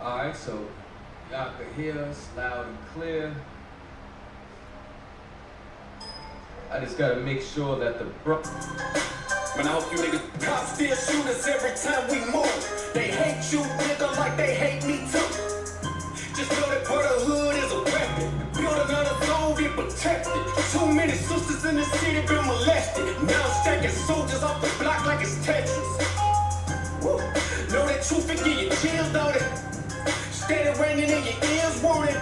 Alright, so y'all can hear us loud and clear. I just gotta make sure that the Man, I hope you niggas cops still shoot us every time we move. They hate you, nigga, like they hate me too. Just know that brotherhood is a weapon. Build another zone, be protected. Too many sisters in the city been molested. Now I'm stacking soldiers off the block like it's Texas. Woo. Know that truth can give you chills, don't it? Steady ringing in your ears, won't it?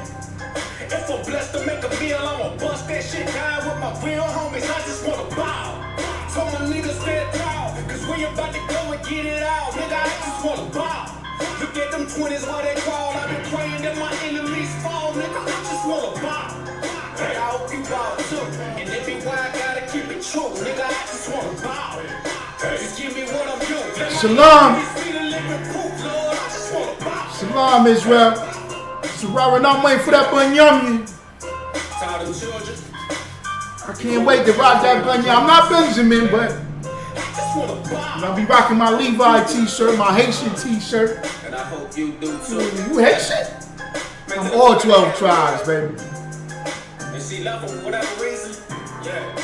If I'm blessed to make a meal, I'ma bust that shit down with my real homies. I just wanna bow. Told my niggas stand tall, cause we about to go and get it out. Nigga, I just wanna bow. Look at them 20s while they crawl. I've been praying that my enemies fall. Nigga, I just wanna bow. Hey, I hope you bow too. And if you why I gotta keep it true. Nigga, I just wanna bow. Just give me what I'm doing. Shalom. Shalom, Israel. So Robert, I'm waiting for that bunyami. I can't wait to rock that bunyami. I'm not Benjamin, but I'll be rocking my Levi t-shirt, my Haitian t-shirt. And I hope you do too. You Haitian? I'm all 12 tribes, baby. And she love for whatever reason. Yeah.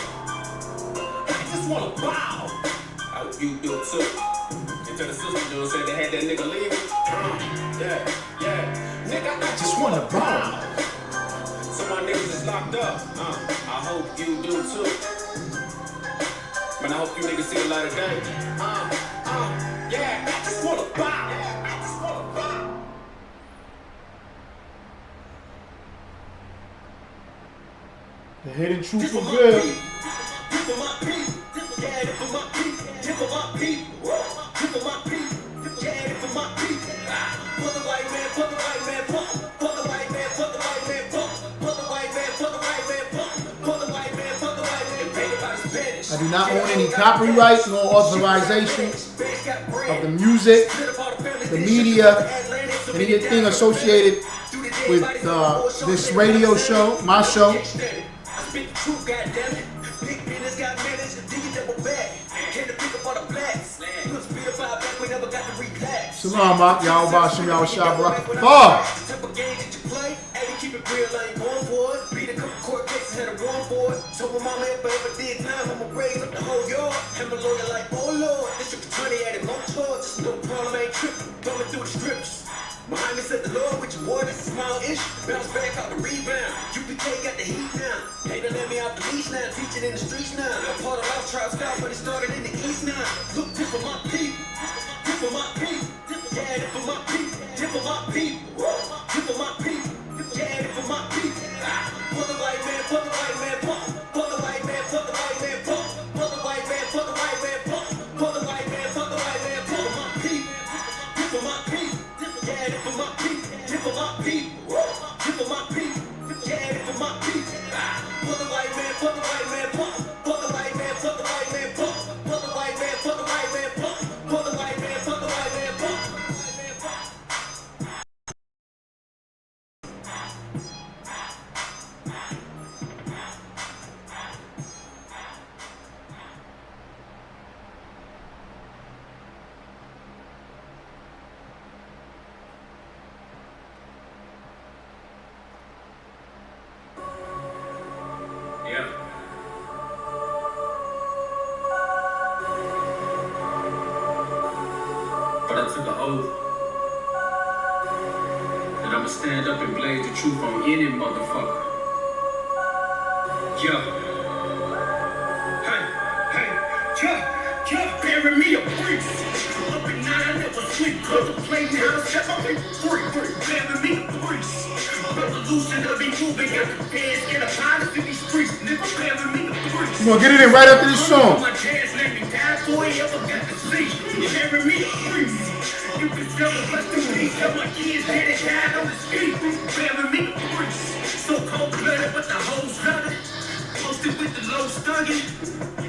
I just wanna bow. I hope you do too. And tell the sister dude said they had that nigga leaving. Yeah. Nigga, I just wanna bow. Some of my niggas is locked up. I hope you do too. Man, I hope you niggas see the light of day. Yeah, I just wanna bow. I just wanna bow. The hidden truth of real. I do not own any copyright nor authorization of the music, the media, anything associated with this radio show, my show. Shalom, y'all Bashim, y'all Shabbat. Keep it real, I ain't going for it. Beat a couple court cases, had a warrant for it. Told my mama if I ever did time, I'ma raise up the whole yard. I'm a lawyer like, oh Lord, District Attorney added more charges. No problem, I ain't tripping. Going through the scriptures. Behind me said the Lord with your war, this is small ish. Bounce back out the rebound. UPK got the heat now. They done let me out the leash now. Teaching in the streets now. I'm part of Lost Tribe South, but it started in the East now. Look, tip for my people. Tip for my people. Yeah, tip for my people. Tip for my people. Tip for my people. Yeah, tip for my people. For the white man, for the white man, for the white man, for the white man, for the white man, for the white man, for the white man, for the white man, for my people. Tip for my people. Yeah, tip for my people. Tip for my people. Tip for my people. Yeah, tip for my people. For the white man, for the white man, for the white man, for the white man, for the white man, for the white man, for the white man, for the white man, that I'ma stand up and blaze the truth on any motherfucker. Bury me a priest. Up at night, I never sleep. Cause the play now, step up and free. Bury me a priest. Revolution of be moving. Got the feds get a pilot in these streets. Nigga, bury me a priest. You gonna get it in right after this song. My dad's let me die before he ever got to see. Bury me a priest. You can tell the rest of me. Tell my kids that it died on the street. Bury me a priest. So cold-blooded, but the hoes love it. Posted with the low stugging.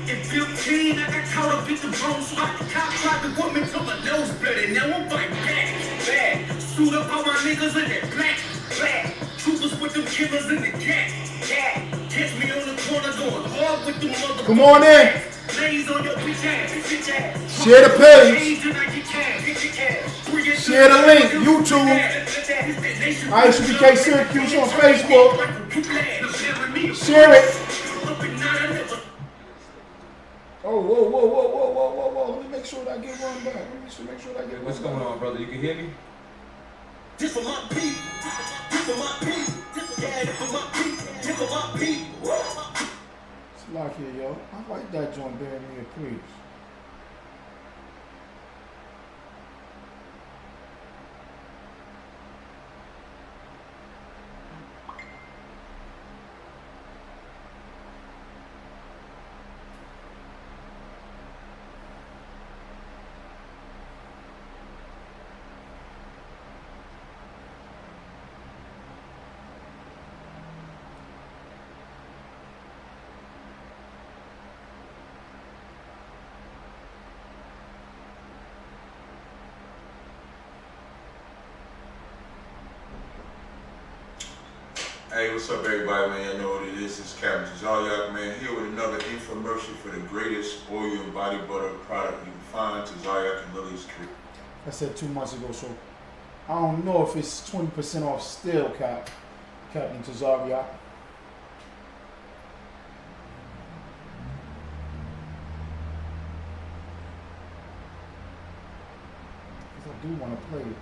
In 15, I got caught up in the wrong spot. The cop tried the woman till my nose blooded. Now I'm fighting back, bad. Suit up all my niggas in that black. Troopers with them killers in the cat. Catch me on the corner going hard with them motherfuckers. Come on in. Lays on your bitch ass. Share the page. Share the link. YouTube. ISUPK Syracuse on Facebook. Share it. Oh, whoa, whoa, whoa, whoa, whoa, whoa, whoa. Let me make sure that I get one back. Let me make sure that I get What's one going back. on, brother? You can hear me? This for my people. This for my people. Yeah, this for my people. This for my people. It's lock here, yo. I like that joint, bearing me a please. Hey, what's up, everybody, man? You know what it is. It's Captain Tazariak, man, here with another infomercial for the greatest oil and body butter product you can find, Tazariak and Lily's Creek. I said 2 months ago, so I don't know if it's 20% off still, Captain Tazariak. Because I do want to play it.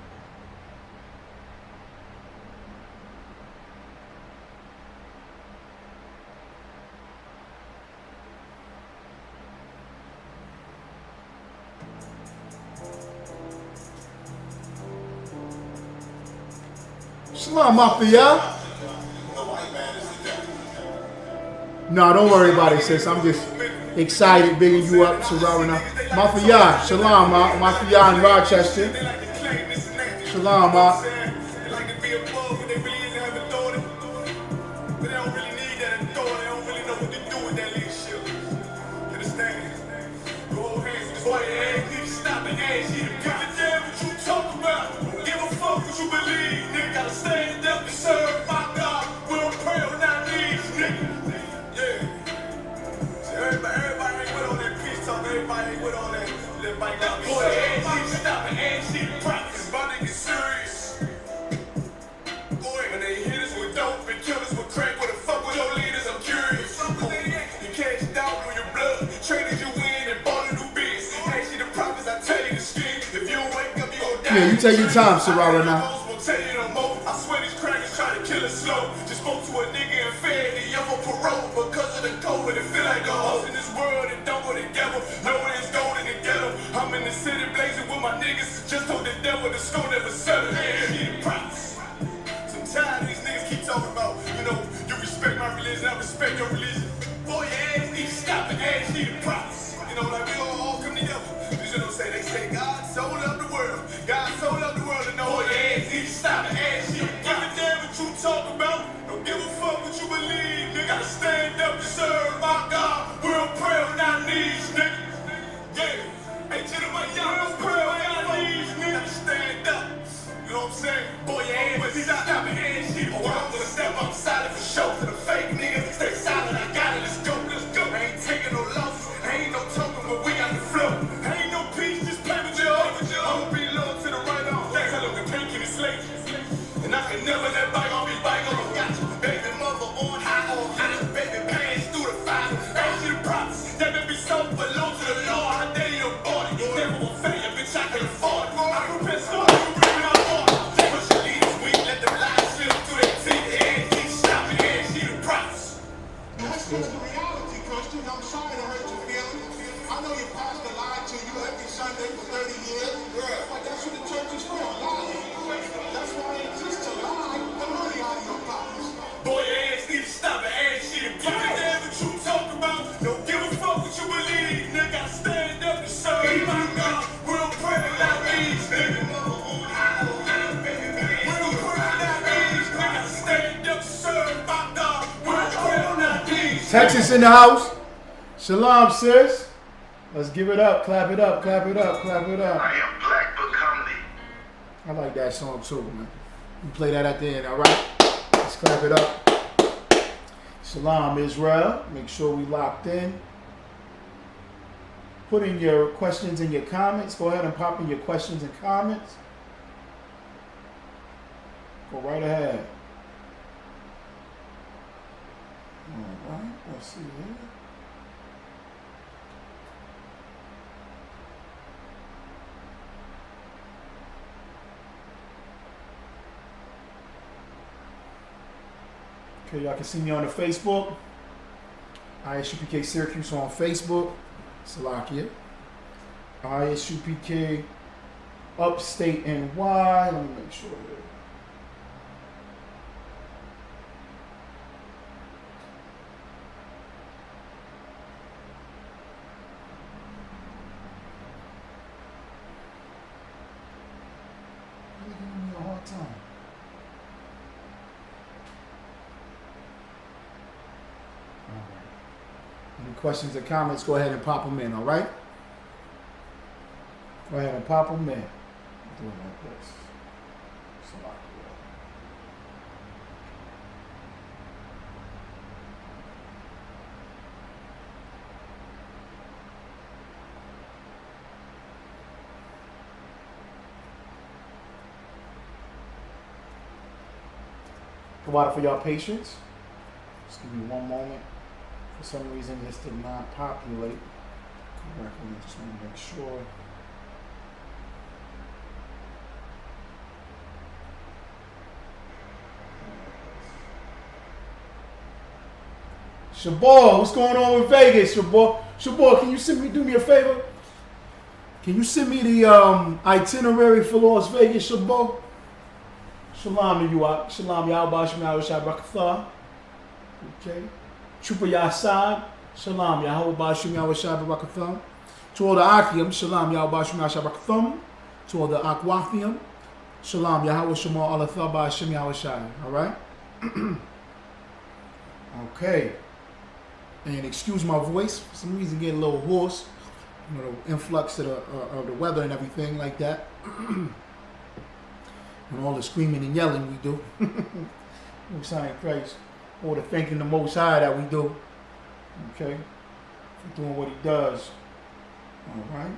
Shalom, Mafia. No, don't worry about it, sis. I'm just excited, bigging you up, Sararana. Mafia, Shalom, Mafia in Rochester. Shalom, Ma. Yeah, you take your time, Sarara, now. I swear these crackers try to kill us slow. Just spoke to a nigga and fed the young for parole because of the COVID. It feel like a host in this world and don't go together. Know it's gold in the ghetto. I'm in the city blazing with my niggas. Just told the devil the school never settle. Yeah, props. Sometimes these niggas keep talking about, you know, you respect my religion, I respect your religion. Boy, your ass need to stop and ass need to props. You know, like we all come together. You know what I'm saying? They say God so loved the world. God so loved the world and know your ass need to stop and ass need to give a damn what you talk about. Don't give a fuck what you believe, nigga. Gotta stand up and serve my God. We'll pray on our knees, nigga. Yeah. Hey, gentlemen, y'all, we'll pray on our knees, nigga. Stand up. You know what I'm saying? Boy, your ass need to stop and ass need to or I'm gonna step outside for show to the fake niggas. Stay silent, I got it. Let's go, let's go. I ain't taking no losses. I ain't no token, but we got the flow. Ain't no peace, just play with your own. I'ma be low to the right on. Tell them to take it slate. And I can never let bygone be bygone. Got you, baby mother on high on high. Baby pants through the fire. Ain't you the props? That may be so below to the Lord. I dare your body. You never will fail, bitch. I can afford it. I can piss off. You bring my water. Push your leaders weak. Let them lies slip through their teeth. And keep stopping. And she the props. That's just the reality, Christian. I'm sorry to hurt your feelings. I know your pastor lied to you every Sunday for 30 years. But that's what the church is for, lying. That's why it exists to lie the money out of your pockets. Boy, your ass need to stop and ass shit. Give a damn what you talk about. Don't give a fuck what you believe, nigga. Gotta stand up and serve my God. We'll pray without these, nigga. We'll pray without these, nigga. Gotta stand up and serve my God. We'll pray without these. Texas in the house. Shalom, sis. Let's give it up. Clap it up. Clap it up. Clap it up. I am black but comely. I like that song too, man. You play that at the end, all right? Let's clap it up. Shalom, Israel. Make sure we locked in. Put in your questions and your comments. Go ahead and pop in your questions and comments. Go Go right ahead. All right, let's see here. Okay, y'all can see me on the Facebook. ISUPK Syracuse on Facebook. Salakia. ISUPK Upstate NY. Let me make sure here. Really giving me a hard time. Any questions or comments, go ahead and pop them in, all right? Go ahead and pop them in. Do it like this. Provided for y'all patience. Just give me one moment. For some reason, this did not populate correctly. I just want to make sure. Shabal, what's going on with Vegas, Shabal? Shabal, can you do me a favor? Can you send me the itinerary for Las Vegas, Shabal? Shalom to you, Shalom Yahweh Shemel Shabrakatha. Okay. Chupa Yasad, Shalom Yahweh Shemel Shabrakatha. To all the Akim, Shalom Yahweh Shemel Shabrakatha. To all the Akwathium, Shalom Yahweh Shemel Alatha Ba'Shem Yahweh Shai. All right. Okay. And excuse my voice. For some reason, getting a little hoarse. You know, the influx of the weather and everything like that. And all the screaming and yelling we do. Most High in Christ. All the thanking the Most High that we do. Okay? For doing what he does. All right?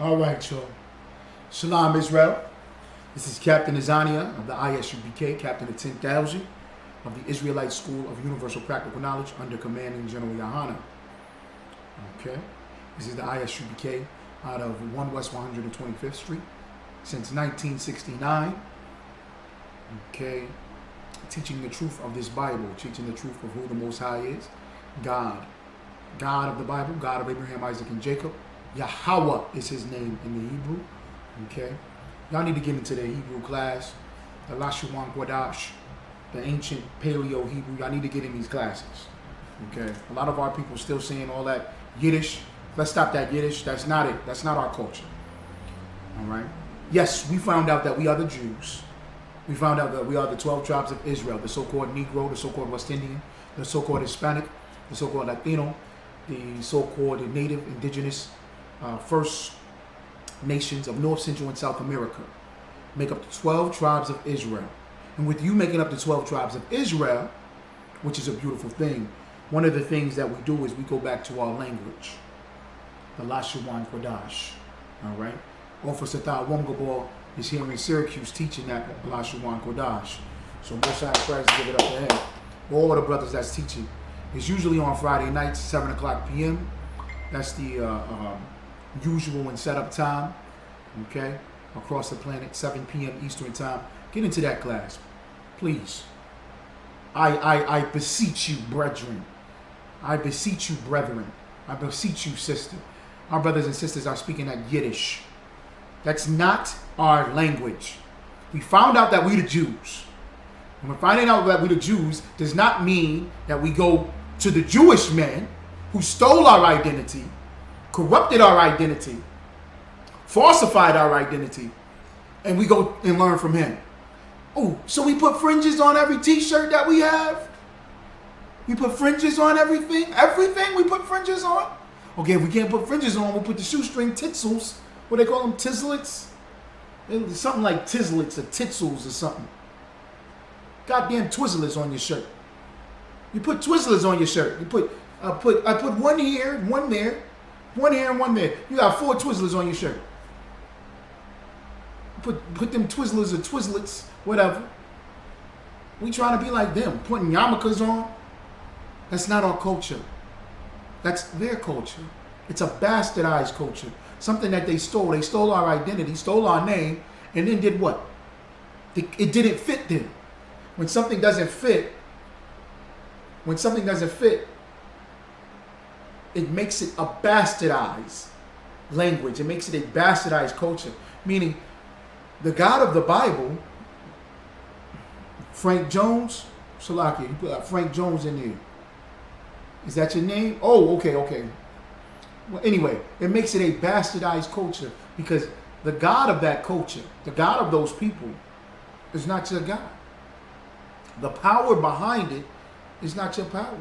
All right, y'all. Shalom, Israel. This is Captain Azania of the ISUPK, Captain of 10,000 of the Israelite School of Universal Practical Knowledge under Commanding General Yahana. Okay. This is the ISUPK out of 1 West 125th Street since 1969. Okay. Teaching the truth of this Bible, teaching the truth of who the Most High is. God. God of the Bible, God of Abraham, Isaac, and Jacob. Yahweh is his name in the Hebrew. Okay. Y'all need to get into the Hebrew class. The Lashuwan Quadash, the ancient Paleo Hebrew. Y'all need to get in these classes. Okay. A lot of our people still saying all that Yiddish. Let's stop that Yiddish. That's not it. That's not our culture. All right. Yes, we found out that we are the Jews. We found out that we are the 12 tribes of Israel, the so-called Negro, the so-called West Indian, the so-called Hispanic, the so-called Latino, the so-called native indigenous First Nations of North, Central, and South America make up the 12 tribes of Israel. And with you making up the 12 tribes of Israel, which is a beautiful thing, one of the things that we do is we go back to our language, the Lashuwan Kodash. All right? Officer Thad Wongabor is here in Syracuse teaching that Lashuwan Kodash. So most High Christ, give it up to him. All the brothers that's teaching. It's usually on Friday nights, 7 o'clock p.m. That's the usual and setup time, okay, across the planet, 7 p.m. Eastern time. Get into that class, please. I beseech you, brethren. I beseech you, brethren. I beseech you, sister. Our brothers and sisters are speaking that Yiddish. That's not our language. We found out that we the Jews. And we're finding out that we the Jews does not mean that we go to the Jewish man who stole our identity, corrupted our identity, falsified our identity, and we go and learn from him. Oh, so we put fringes on every t-shirt that we have? We put fringes on everything? Everything we put fringes on? Okay, if we can't put fringes on, we'll put the shoestring tinsels. What they call them? Tizzlets? Something like tizzlets or tinsels or something. Goddamn Twizzlers on your shirt. You put Twizzlers on your shirt. I put one here, one there, one here and one there. You got 4 Twizzlers on your shirt. Put them Twizzlers or Twizzlets, whatever. We trying to be like them, putting yarmulkes on. That's not our culture. That's their culture. It's a bastardized culture. Something that they stole. They stole our identity, stole our name, and then did what? It didn't fit them. When something doesn't fit, it makes it a bastardized language. It makes it a bastardized culture. Meaning, the God of the Bible, Frank Jones, Salaki, you put Frank Jones in there. Is that your name? Oh, okay. Well, anyway, it makes it a bastardized culture because the God of that culture, the God of those people, is not your God. The power behind it is not your power.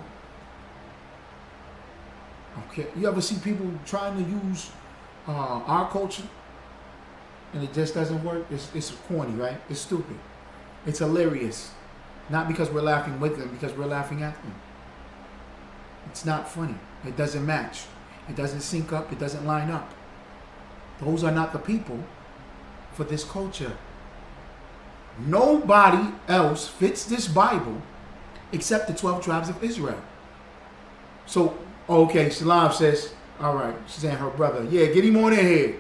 Okay, you ever see people trying to use our culture and it just doesn't work? It's corny, right? It's stupid. It's hilarious. Not because we're laughing with them, because we're laughing at them. It's not funny. It doesn't match. It doesn't sync up. It doesn't line up. Those are not the people for this culture. Nobody else fits this Bible except the 12 tribes of Israel. So, okay, Shalom says, all right, she's saying her brother. Yeah, get him on in here.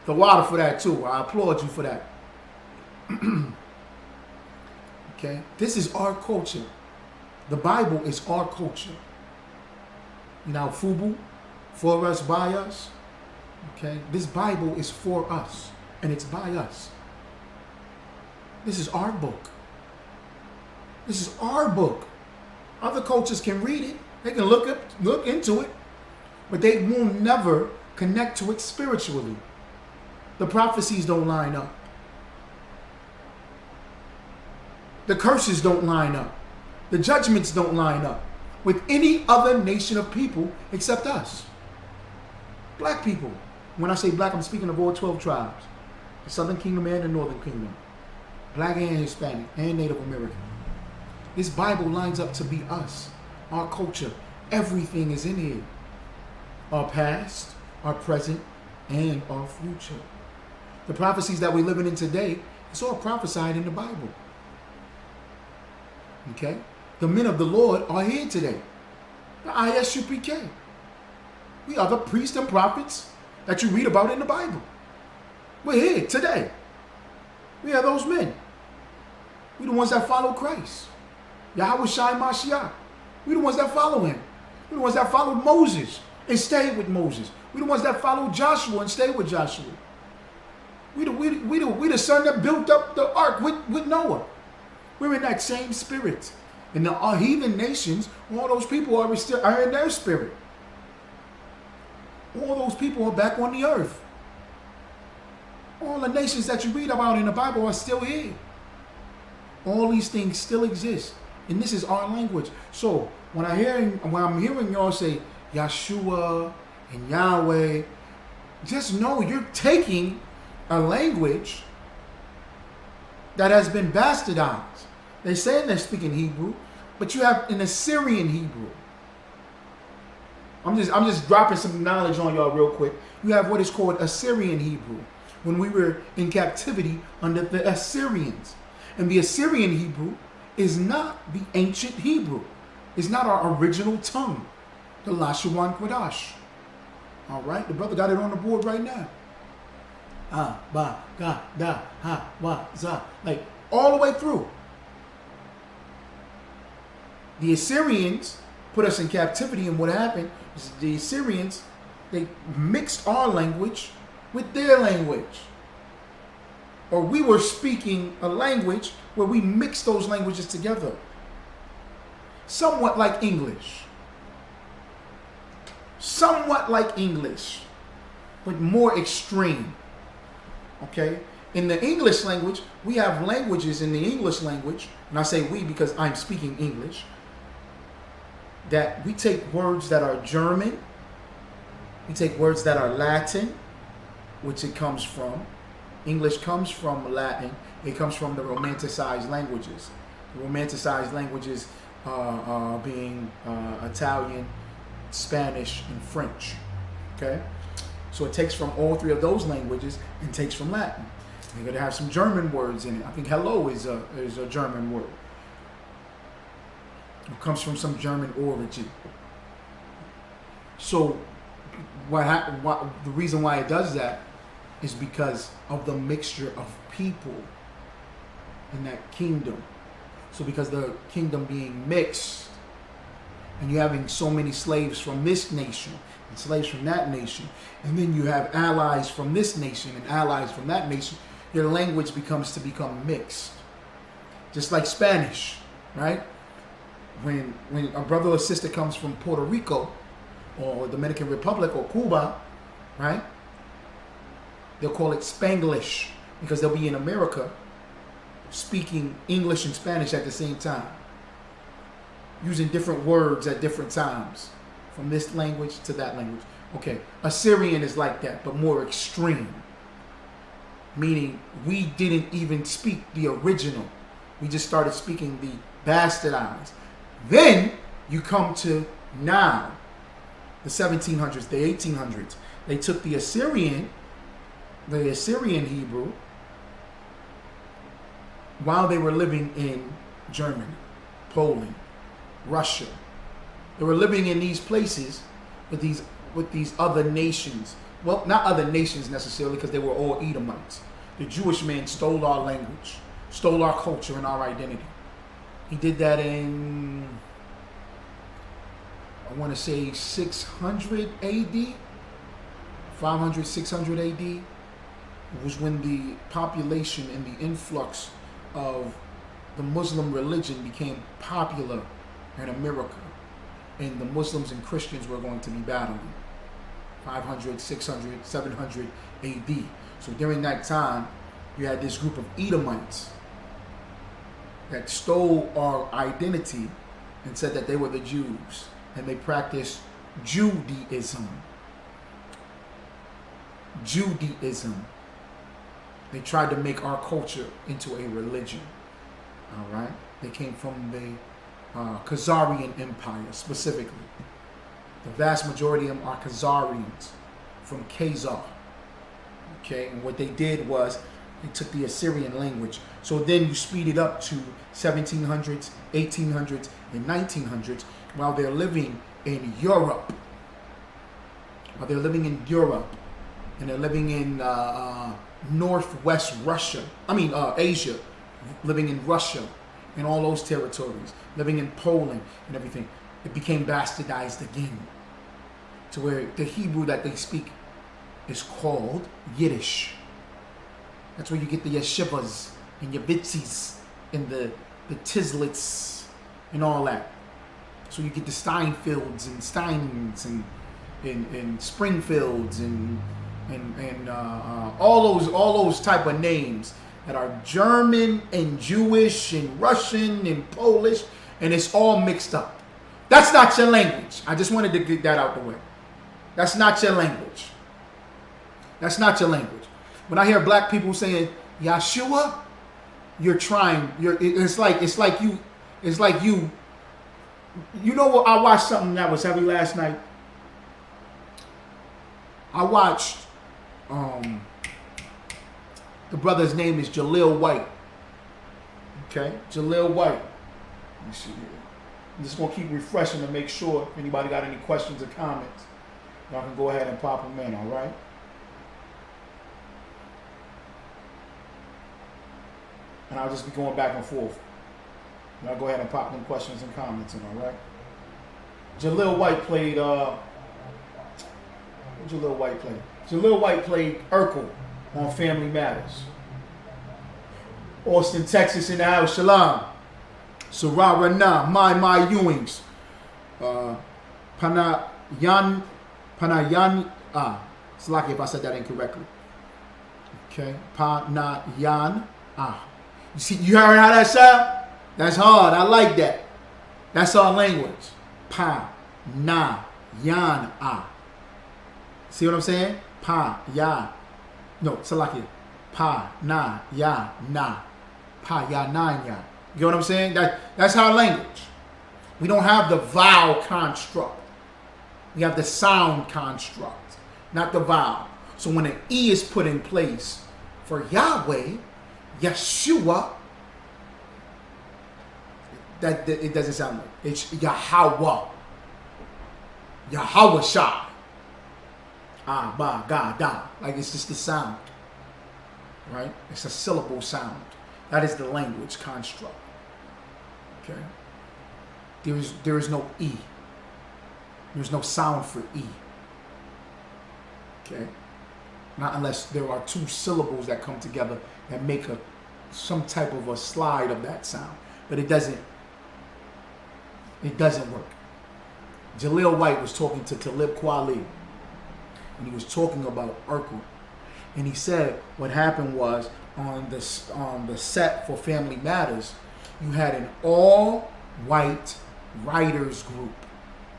The water for that too. I applaud you for that. Okay, this is our culture. The Bible is our culture. You know, Fubu, for us, by us. Okay, this Bible is for us, and it's by us. This is our book. This is our book. Other cultures can read it. They can look into it, but they will never connect to it spiritually. The prophecies don't line up. The curses don't line up. The judgments don't line up with any other nation of people except us. Black people. When I say black, I'm speaking of all 12 tribes. The Southern Kingdom and the Northern Kingdom. Black and Hispanic and Native American. This Bible lines up to be us. Our culture. Everything is in here. Our past, our present, and our future. The prophecies that we're living in today, it's all prophesied in the Bible. Okay? The men of the Lord are here today. The ISUPK. We are the priests and prophets that you read about in the Bible. We're here today. We are those men. We're the ones that follow Christ. Yahweh Shai Mashiach. We're the ones that follow him. We're the ones that followed Moses and stayed with Moses. We're the ones that followed Joshua and stayed with Joshua. We the son that built up the ark with Noah. We're in that same spirit. And the heathen nations, all those people are in their spirit. All those people are back on the earth. All the nations that you read about in the Bible are still here. All these things still exist. And this is our language. So when I'm hearing y'all say Yeshua and Yahweh, just know you're taking a language that has been bastardized. They say they're speaking Hebrew, but you have an Assyrian Hebrew. I'm just dropping some knowledge on y'all real quick. You have what is called Assyrian Hebrew. When we were in captivity under the Assyrians. And the Assyrian Hebrew is not the ancient Hebrew. It's not our original tongue. The Lashawan Quadash. All right, the brother got it on the board right now. Ah, ba, ga, da, ha, wa, za. Like all the way through. The Assyrians put us in captivity, and what happened is the Assyrians, they mixed our language with their language. or we were speaking a language where we mixed those languages together. Somewhat like English. Somewhat like English, but more extreme. Okay? In the English language, we have languages in the English language, and I say we because I'm speaking English, that we take words that are German, we take words that are Latin, which it comes from. English comes from Latin. It comes from the romanticized languages. The romanticized languages being Italian, Spanish, and French. Okay? So it takes from all three of those languages and takes from Latin. You're going to have some German words in it. I think hello is a German word. It comes from some German origin. So the reason why it does that is because of the mixture of people in that kingdom. So because the kingdom being mixed, and you're having so many slaves from this nation and slaves from that nation, and then you have allies from this nation and allies from that nation, your language become mixed. Just like Spanish, right? When a brother or sister comes from Puerto Rico or Dominican Republic or Cuba, right? They'll call it Spanglish because they'll be in America speaking English and Spanish at the same time, using different words at different times, from this language to that language. Okay, Assyrian is like that, but more extreme. Meaning we didn't even speak the original. We just started speaking the bastardized. Then you come to now, the 1700s, the 1800s. They took the Assyrian Hebrew, while they were living in Germany, Poland, Russia. They were living in these places with these other nations. Well, not other nations necessarily, because they were all Edomites. The Jewish man stole our language, stole our culture and our identity. He did that in, I want to say 600 AD, 500, 600 AD. It was when the population and the influx of the Muslim religion became popular in America, and the Muslims and Christians were going to be battling. 500, 600, 700 AD. So during that time, you had this group of Edomites that stole our identity and said that they were the Jews, and they practiced Judaism. Judaism. They tried to make our culture into a religion. All right? They came from the Khazarian Empire specifically. The vast majority of them are Khazarians from Khazar. Okay, and what they did was they took the Assyrian language. So then you speed it up to 1700s, 1800s, and 1900s while they're living in Europe. While they're living in Europe, and they're living in northwest Russia. Asia, living in Russia and all those territories, living in Poland and everything. It became bastardized again to where the Hebrew that they speak is called Yiddish. That's where you get the yeshivas and yavitzis and the tislets and all that. So you get the Steinfields and Steins and Springfields and all those type of names that are German and Jewish and Russian and Polish, and it's all mixed up. That's not your language. I just wanted to get that out the way. That's not your language. That's not your language. When I hear black people saying Yeshua, you're trying. It's like you. You know what? I watched something that was heavy last night. I watched. The brother's name is Jaleel White. Okay, Jaleel White. Let me see here. I'm just gonna keep refreshing to make sure if anybody got any questions or comments, y'all can go ahead and pop them in. All right. And I'll just be going back and forth. And I'll go ahead and pop them questions and comments in. All right. Jaleel White played. What Jaleel White played? Jaleel White played Urkel on Family Matters. Austin, Texas in the house. Shalom. Sararana, my Ewings. Panayan, it's lucky if I said that incorrectly. Okay, Panayan, You see, you heard how that sound? That's hard. I like that. That's our language. Panayan, See what I'm saying? No, it's lucky. Panayan, Payananya. You know what I'm saying? That's our language. We don't have the vowel construct. We have the sound construct, not the vowel. So when an E is put in place for Yahweh, Yeshua, that it doesn't sound like it's Yahweh. Yahweh Shah. Ba, ga, da. Like it's just the sound. Right? It's a syllable sound. That is the language construct. Okay? There is no E. There's no sound for E. Okay? Not unless there are two syllables that come together that make some type of a slide of that sound. But it doesn't work. Jaleel White was talking to Talib Kweli, and he was talking about Urkel. And he said what happened was on the set for Family Matters, you had an all-white writers group.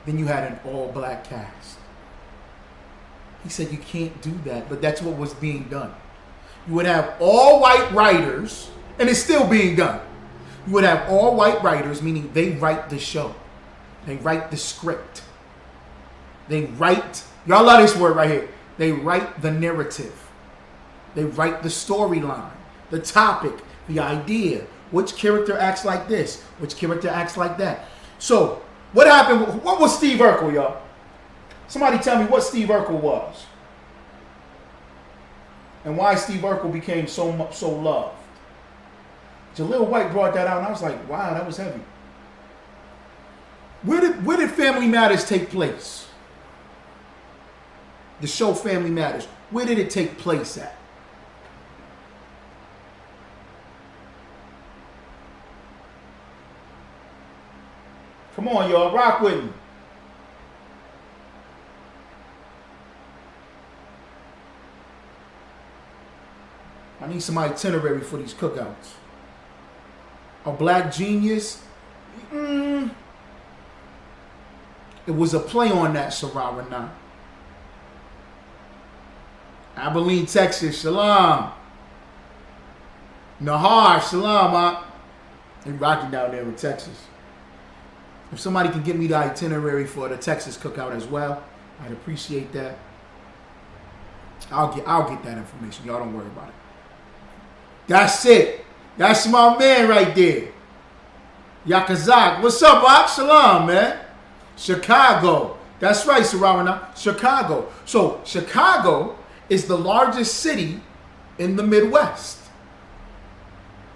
Then you had an all-black cast. He said you can't do that, but that's what was being done. You would have all-white writers, and it's still being done. You would have all-white writers, meaning they write the show. They write the script. They write, y'all love this word right here. They write the narrative. They write the storyline, the topic, the idea. Which character acts like this? Which character acts like that? So, what happened? What was Steve Urkel, y'all? Somebody tell me what Steve Urkel was. And why Steve Urkel became so loved. Jaleel White brought that out, and I was like, wow, that was heavy. Where did Family Matters take place? The show Family Matters. Where did it take place at? Come on, y'all. Rock with me. I need some itinerary for these cookouts. A Black Genius? It was a play on that, Sararana. Abilene, Texas. Shalom. Nahar. Shalom. They rocking down there in Texas. If somebody can get me the itinerary for the Texas cookout as well, I'd appreciate that. I'll get that information. Y'all don't worry about it. That's it. That's my man right there. Yakazak. What's up, Bob? Shalom, man. Chicago. That's right, Sarawana. Chicago. So Chicago is the largest city in the Midwest.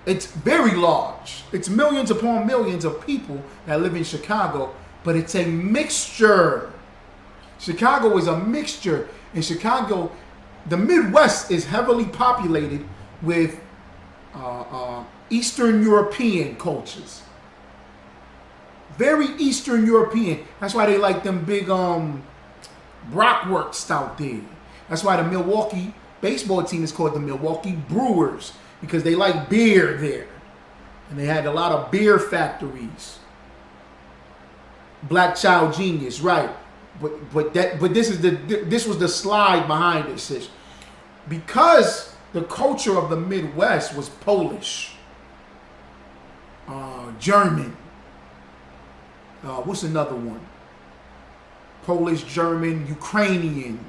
It's very large. It's millions upon millions of people that live in Chicago, but it's a mixture. Chicago is a mixture. In Chicago, the Midwest is heavily populated with Eastern European cultures. Very Eastern European. That's why they like them big Brockworks out there. That's why the Milwaukee baseball team is called the Milwaukee Brewers, because they like beer there. And they had a lot of beer factories. Black Child Genius, right. But this was the slide behind it, sis. Because the culture of the Midwest was Polish, German. What's another one? Polish, German, Ukrainian,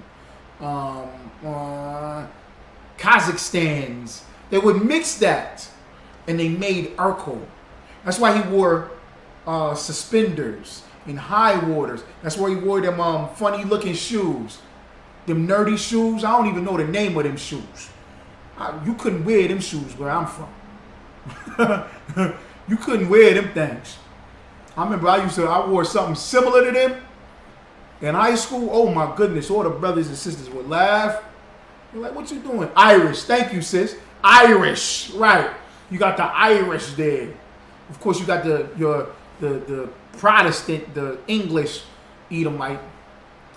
Kazakhstan's. They would mix that, and they made Urkel. That's why he wore suspenders and high waters. That's why he wore them funny-looking shoes, them nerdy shoes. I don't even know the name of them shoes. You couldn't wear them shoes where I'm from. You couldn't wear them things. I remember I wore something similar to them in high school. Oh my goodness, all the brothers and sisters would laugh. They're like, what you doing? Irish. Thank you, sis. Irish. Right. You got the Irish there. Of course, you got the Protestant, the English Edomite.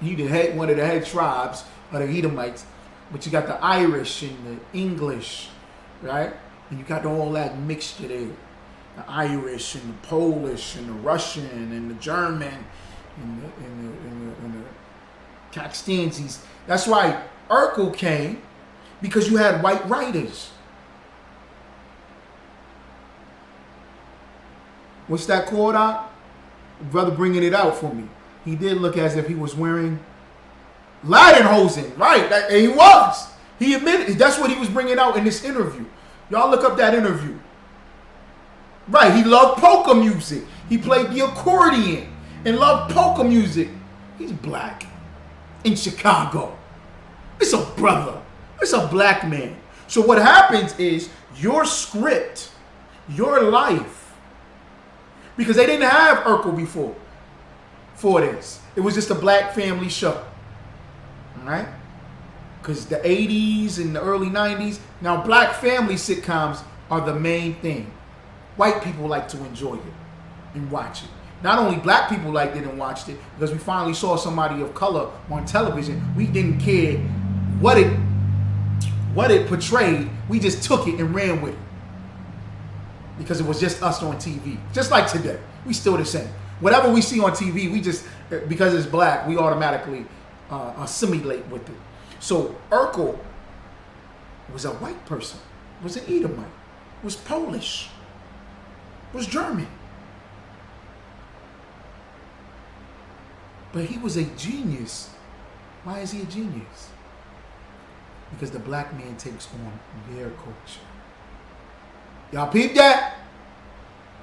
He the head, one of the head tribes of the Edomites. But you got the Irish and the English, right? And you got all that mixture there. The Irish and the Polish and the Russian and the German and the Kazakhstanese. That's why Urkel came, because you had white writers. What's that called out? Brother bringing it out for me. He did look as if he was wearing Lederhosen, right? And he was. He admitted that's what he was bringing out in this interview. Y'all look up that interview. Right, he loved polka music. He played the accordion and loved polka music. He's black in Chicago. It's a brother. It's a black man. So what happens is your script, your life, because they didn't have Urkel before for this. It was just a black family show. All right? Because the 80s and the early 90s, now black family sitcoms are the main thing. White people like to enjoy it and watch it. Not only black people liked it and watched it, because we finally saw somebody of color on television. We didn't care what it portrayed. We just took it and ran with it. Because it was just us on TV. Just like today. We still the same. Whatever we see on TV, we just, because it's black, we automatically assimilate with it. So Urkel was a white person, was an Edomite, was Polish, was German. But he was a genius. Why is he a genius? Because the black man takes on their culture. Y'all peep that?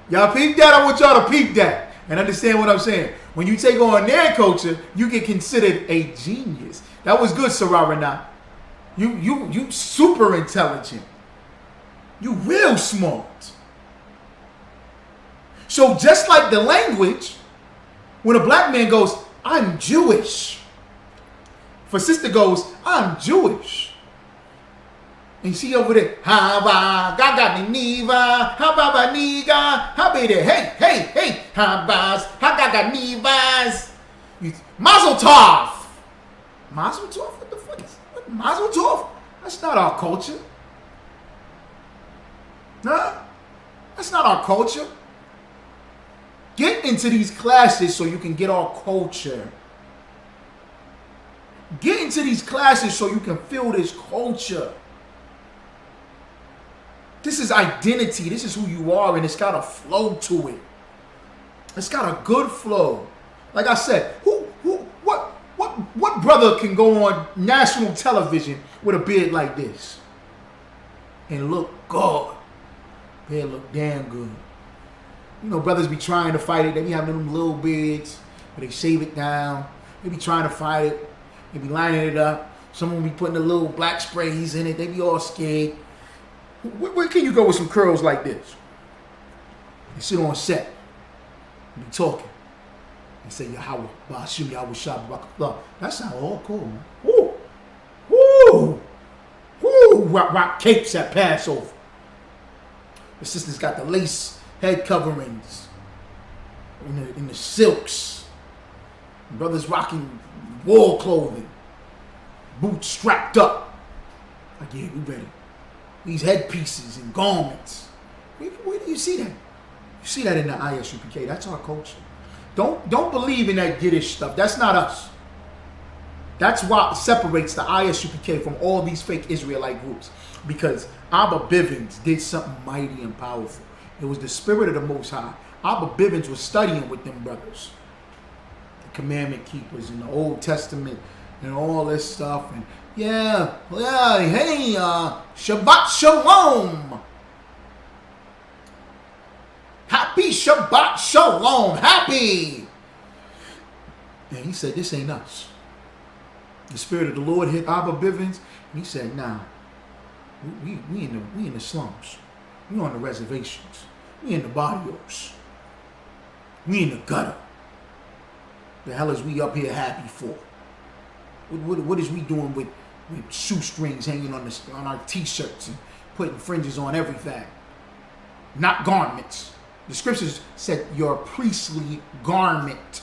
Y'all peep that? I want y'all to peep that and understand what I'm saying. When you take on their culture, you get considered a genius. That was good, Sararana. You super intelligent. You real smart. So just like the language, when a black man goes, I'm Jewish. If a sister goes, I'm Jewish. And she over there, Haba, Gaga Niva, Haba Niga, Habede, hey, Habas, Hagaga Nivas, Mazel Tov. Mazel Tov? What the fuck is what? Mazel Tov? That's not our culture. Nah, that's not our culture. Get into these classes so you can get our culture. Get into these classes so you can feel this culture. This is identity. This is who you are, and it's got a flow to it. It's got a good flow. Like I said, what brother can go on national television with a beard like this and look good? Beard look damn good. You know, brothers be trying to fight it. They be having them little beards, but they shave it down. They be trying to fight it. They be lining it up. Someone be putting the little black sprays in it. They be all scared. Where can you go with some curls like this? You sit on set. You be talking. And say, Yahweh, Ba'ashim, Yahweh, Shabbat, Barakatah. That sound all cool, man. Woo! Woo! Woo! Rock capes at Passover. The sisters got the lace head coverings. In the silks. Brothers rocking war clothing. Boots strapped up. Like, yeah, we ready. These headpieces and garments. Where do you see that? You see that in the ISUPK. That's our culture. Don't believe in that Yiddish stuff. That's not us. That's what separates the ISUPK from all these fake Israelite groups. Because Abba Bivens did something mighty and powerful. It was the spirit of the Most High. Abba Bivens was studying with them brothers. The commandment keepers in the Old Testament and all this stuff. And hey, Shabbat Shalom. Happy Shabbat Shalom. Happy. And he said, this ain't us. The Spirit of the Lord hit Abba Bivens. And he said, nah, we in the slums. We on the reservations. We in the barrios. We in the gutter. The hell is we up here happy for? What is we doing with shoestrings hanging on our t-shirts and putting fringes on everything? not garments. The scriptures said your priestly garment.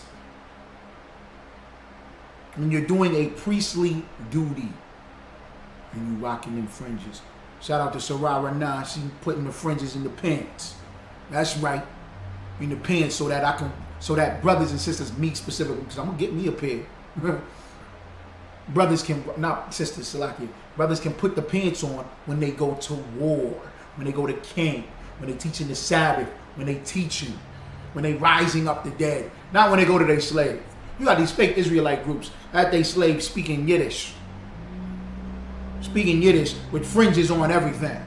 When you're doing a priestly duty and you rocking them fringes. Shout out to Sarara Nah, she putting the fringes in the pants. That's right. In the pants so that brothers and sisters meet specifically, because I'm gonna get me a pair. Brothers can, not sisters, Salaki. Brothers can put the pants on when they go to war, when they go to camp, when they teaching the Sabbath, when they teaching, when they rising up the dead. Not when they go to their slave. You got these fake Israelite groups at their slaves speaking Yiddish. Speaking Yiddish with fringes on everything.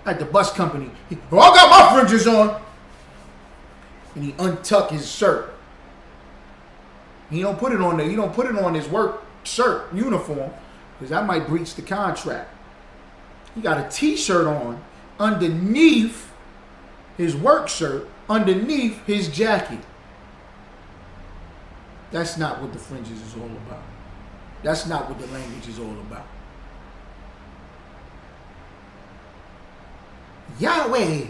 At the bus company. I got my fringes on. And he untuck his shirt. He don't put it on his work shirt uniform, because that might breach the contract. He got a t-shirt on underneath his work shirt, underneath his jacket. That's not what the fringes is all about. That's not what the language is all about. Yahweh,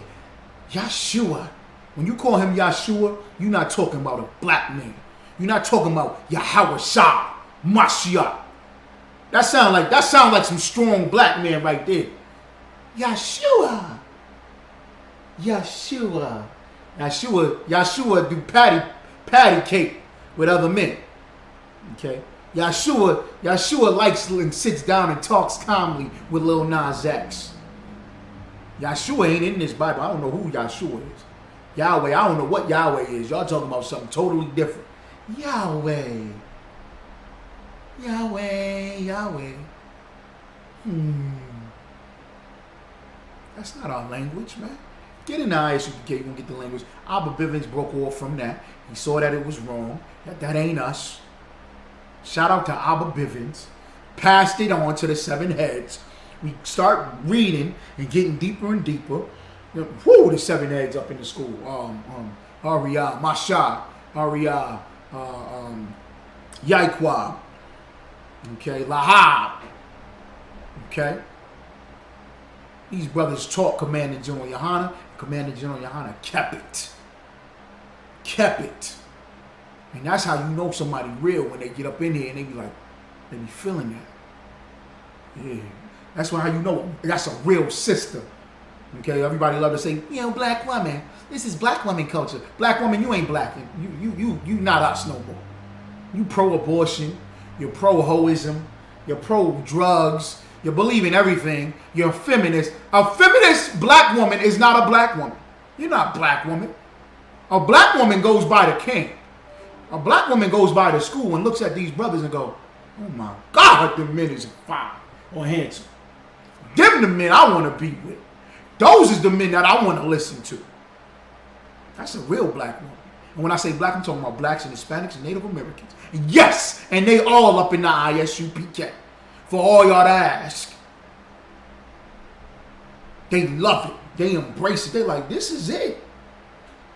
Yeshua. When you call him Yeshua, you're not talking about a black man. You're not talking about Yahweh Shah, Mashiach. That sound like some strong black man right there. Yeshua. Yeshua. Yeshua do patty cake with other men. Okay? Yeshua likes and sits down and talks calmly with Lil Nas X. Yeshua ain't in this Bible. I don't know who Yeshua is. Yahweh, I don't know what Yahweh is. Y'all talking about something totally different. Yahweh. That's not our language, man. Get in the ISUPK, you're going to get the language. Abba Bivens broke off from that. He saw that it was wrong. That ain't us. Shout out to Abba Bivens. Passed it on to the seven heads. We start reading and getting deeper and deeper. Whoo, the seven heads up in the school. Ariyah, Masha, Ariyah, Yaiqua, okay, Lahab, okay. These brothers taught Commander General Yohana. Commander General Yohana kept it. And that's how you know somebody real, when they get up in here and they be feeling that. Yeah. That's how you know that's a real sister. Okay, everybody love to say, black woman. This is black woman culture. Black woman, you ain't black. You not us no more. You pro-abortion. You're pro-hoism. You're pro-drugs. You believe in everything. You're a feminist. A feminist black woman is not a black woman. You're not a black woman. A black woman goes by the king. A black woman goes by the school and looks at these brothers and go, oh my God, them men is fine or handsome. Them the men I want to be with. Those is the men that I want to listen to. That's a real black woman. And when I say black, I'm talking about blacks and Hispanics and Native Americans. Yes, and they all up in the ISUPK. For all y'all to ask. They love it. They embrace it. They like, this is it.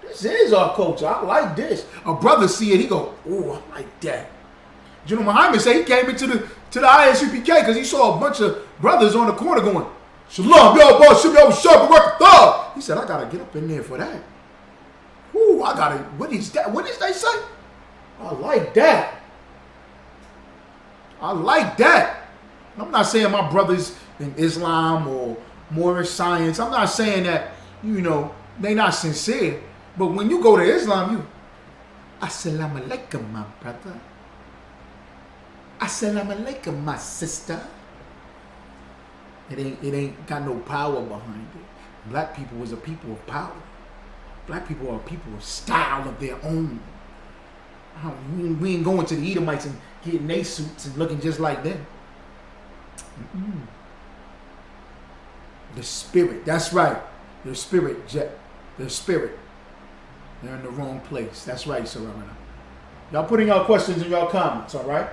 This is our culture. I like this. A brother see it, he go, oh, I like that. General Muhammad said he came into the ISUPK because he saw a bunch of brothers on the corner going, Shalom, yo, boy, should be over sharp work thug. He said, I gotta get up in there for that. Ooh, I gotta, what is that? What did they say? I like that. I like that. I'm not saying my brothers in Islam or Moorish science, I'm not saying that, they not sincere. But when you go to Islam, Assalamu alaikum, my brother. Assalamu alaikum, my sister. It ain't got no power behind it. Black people is a people of power. Black people are people of style of their own. We ain't going to the Edomites and getting their suits and looking just like them. The spirit, that's right. The spirit, the spirit. They're in the wrong place. That's right, Sarana. Y'all putting y'all questions in y'all comments, all right?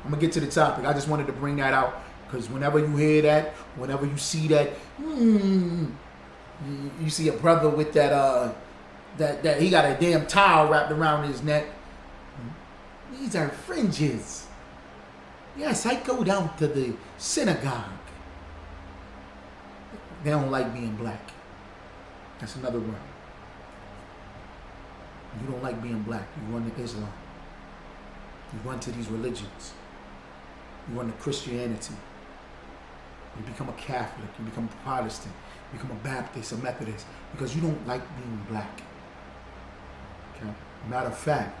I'm going to get to the topic. I just wanted to bring that out. Because whenever you hear that, whenever you see that, you see a brother with that he got a damn towel wrapped around his neck. These are fringes. Yes, I go down to the synagogue. They don't like being black. That's another realm. You don't like being black. You run to Islam. You run to these religions. You run to Christianity. You become a Catholic. You become a Protestant. You become a Baptist, a Methodist, because you don't like being black. Okay? Matter of fact,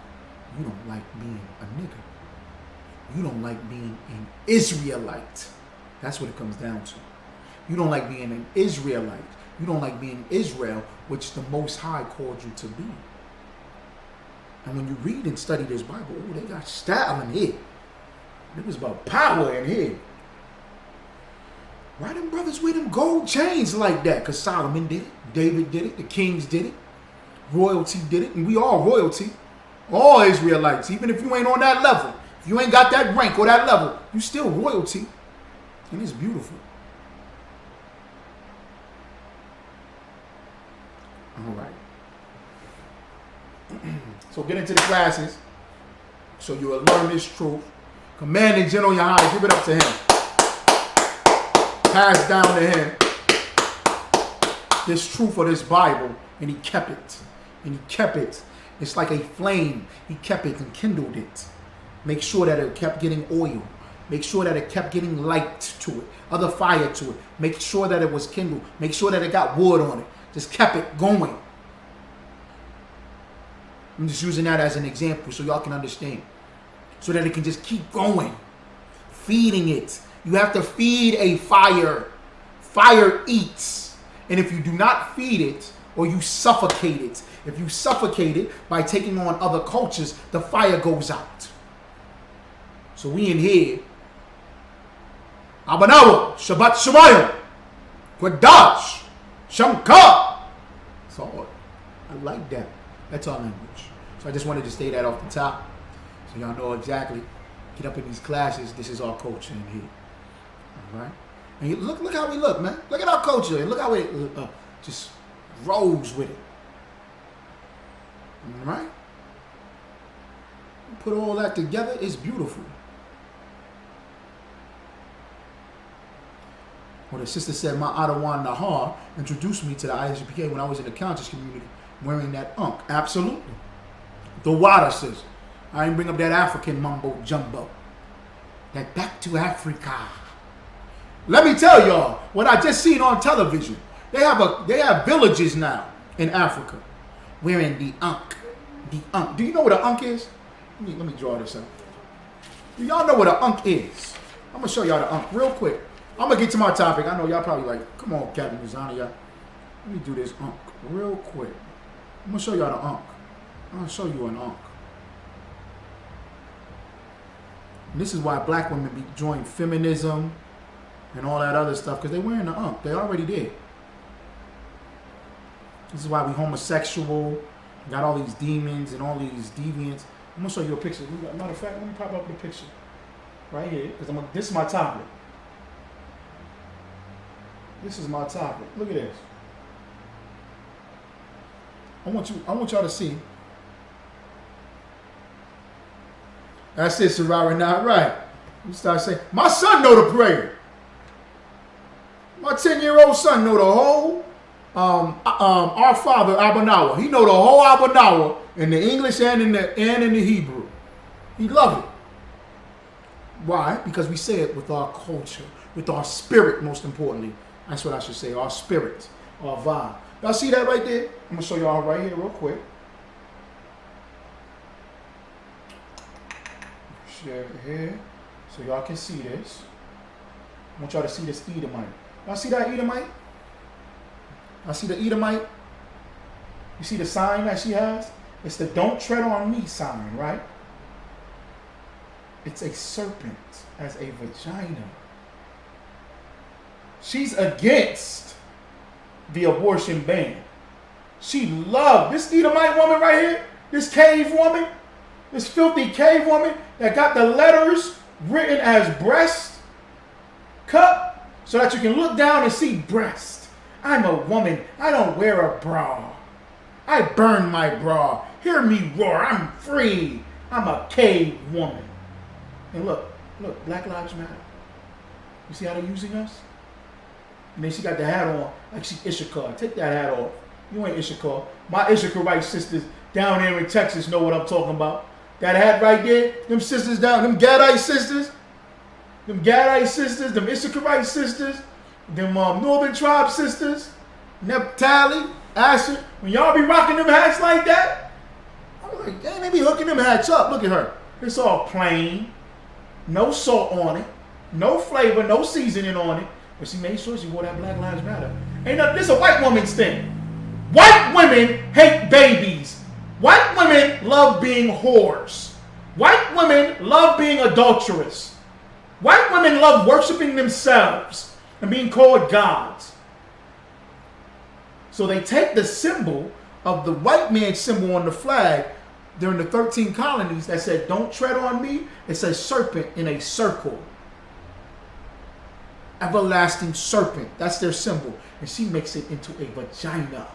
you don't like being a nigger. You don't like being an Israelite. That's what it comes down to. You don't like being an Israelite. You don't like being Israel, which the Most High called you to be. And when you read and study this Bible, oh, they got style in here. It was about power in here. Why them brothers wear them gold chains like that? Because Solomon did it. David did it. The kings did it. Royalty did it. And we all royalty. All Israelites. Even if you ain't on that level. If you ain't got that rank or that level, you still royalty. And it's beautiful. All right. So get into the classes. So you will learn this truth. Commanding General Yahweh, give it up to him. Pass down to him this truth of this Bible, and he kept it. And he kept it. It's like a flame. He kept it and kindled it. Make sure that it kept getting oil. Make sure that it kept getting light to it. Other fire to it. Make sure that it was kindled. Make sure that it got wood on it. Just kept it going. I'm just using that as an example so y'all can understand. So that it can just keep going. Feeding it. You have to feed a fire. Fire eats. And if you do not feed it, or you suffocate it, if you suffocate it by taking on other cultures, the fire goes out. So we in here. Abanawa, Shabbat Shemayim, Quadash, Shankar. It's all. I like that. That's our language. So I just wanted to say that off the top. So y'all know exactly. Get up in these classes. This is our culture in here. All right. And you look how we look, man. Look at our culture. And look how it just rolls with it. All right. Put all that together. It's beautiful. Well, the sister said, my Adawan Nahar introduced me to the ISUPK when I was in the conscious community wearing that unk. Absolutely. The water says, I didn't bring up that African mumbo jumbo. That back to Africa. Let me tell y'all what I just seen on television. They have villages now in Africa wearing the unk. The unk. Do you know what an unk is? Let me draw this up. Do y'all know what an unk is? I'm gonna show y'all the unk real quick. I'm gonna get to my topic. I know y'all probably like, come on, Captain Mizana, y'all. Let me do this unk real quick. I'm gonna show y'all the unk. I'm gonna show you an unk. And this is why black women be joining feminism and all that other stuff, because they wearing the unk. They already did. This is why we homosexual, got all these demons and all these deviants. I'm gonna show you a picture. Matter of fact, let me pop up the picture right here, because this is my topic. This is my topic. Look at this. I want y'all to see. That's it, Sarara, not right. You start saying, my son know the prayer. My 10-year-old son know the whole Our Father Abanawa. He know the whole Abanawa in the English and in the Hebrew. He love it. Why? Because we say it with our culture, with our spirit, most importantly. That's what I should say, our spirit, our vibe. Y'all see that right there? I'm going to show y'all right here real quick. Share it here so y'all can see this. I want y'all to see this Edomite. Y'all see that Edomite? I see the Edomite. You see the sign that she has? It's the don't tread on me sign, right? It's a serpent as a vagina. She's against the abortion ban. She loved this Edomite woman right here, this cave woman, this filthy cave woman that got the letters written as breast cup so that you can look down and see breast. I'm a woman. I don't wear a bra. I burn my bra. Hear me roar. I'm free. I'm a cave woman. And look, Black Lives Matter. You see how they're using us? And then she got the hat on like she Issachar. Take that hat off. You ain't Issachar. My Issacharite sisters down there in Texas know what I'm talking about. That hat right there, them sisters down, them Gadite sisters, them Issacharite sisters, them Northern Tribe sisters, Naphtali, Asher. When y'all be rocking them hats like that, I'm like, dang, they be hooking them hats up. Look at her. It's all plain, no salt on it, no flavor, no seasoning on it. But she made sure she wore that Black Lives Matter. Ain't nothing. This is a white woman's thing. White women hate babies. White women love being whores. White women love being adulterous. White women love worshiping themselves and being called gods. So they take the symbol of the white man's symbol on the flag during the 13 colonies that said, don't tread on me. It says serpent in a circle. Everlasting serpent. That's their symbol. And she makes it into a vagina.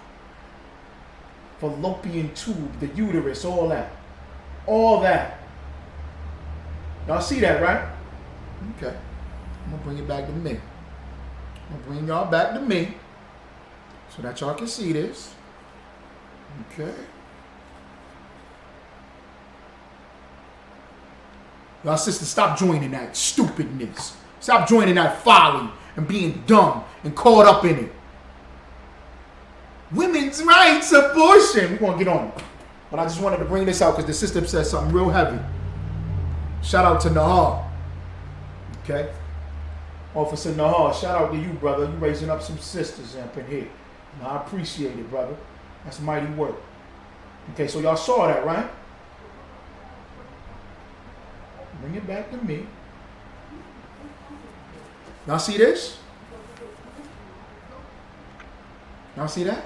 Fallopian tube, the uterus, all that. All that. Y'all see that, right? Okay. I'm going to bring it back to me. I'm going to bring y'all back to me so that y'all can see this. Okay. Y'all sisters, stop joining that stupidness. Stop joining that folly and being dumb and caught up in it. Women's rights, abortion. We're going to get on it. But I just wanted to bring this out because the sister said something real heavy. Shout out to Nahar. Okay? Officer Nahar, shout out to you, brother. You raising up some sisters up in here. I appreciate it, brother. That's mighty work. Okay, so y'all saw that, right? Bring it back to me. Y'all see this? Y'all see that?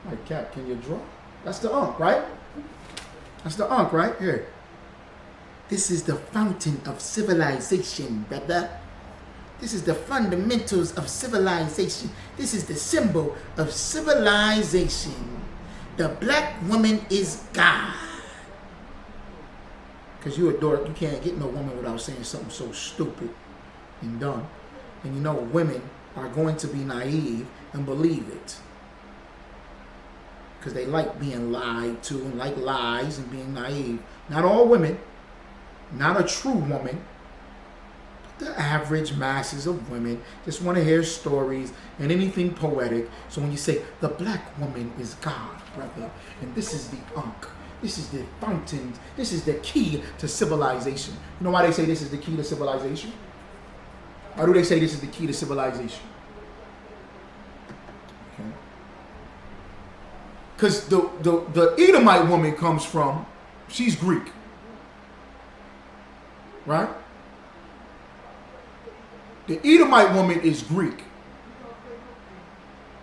My cat, can you draw? That's the Ankh, right? That's the Ankh, right? Here. This is the fountain of civilization, brother. This is the fundamentals of civilization. This is the symbol of civilization. The black woman is God. Because you adore, you can't get no woman without saying something so stupid and dumb. And you know women are going to be naive and believe it. Because they like being lied to and like lies and being naive. Not all women. Not a true woman. But the average masses of women just want to hear stories and anything poetic. So when you say, the black woman is God, brother, and this is the Ankh, this is the fountain, this is the key to civilization. You know why they say this is the key to civilization? Why do they say this is the key to civilization? Okay. Because the Edomite woman comes from, she's Greek. Right? The Edomite woman is Greek.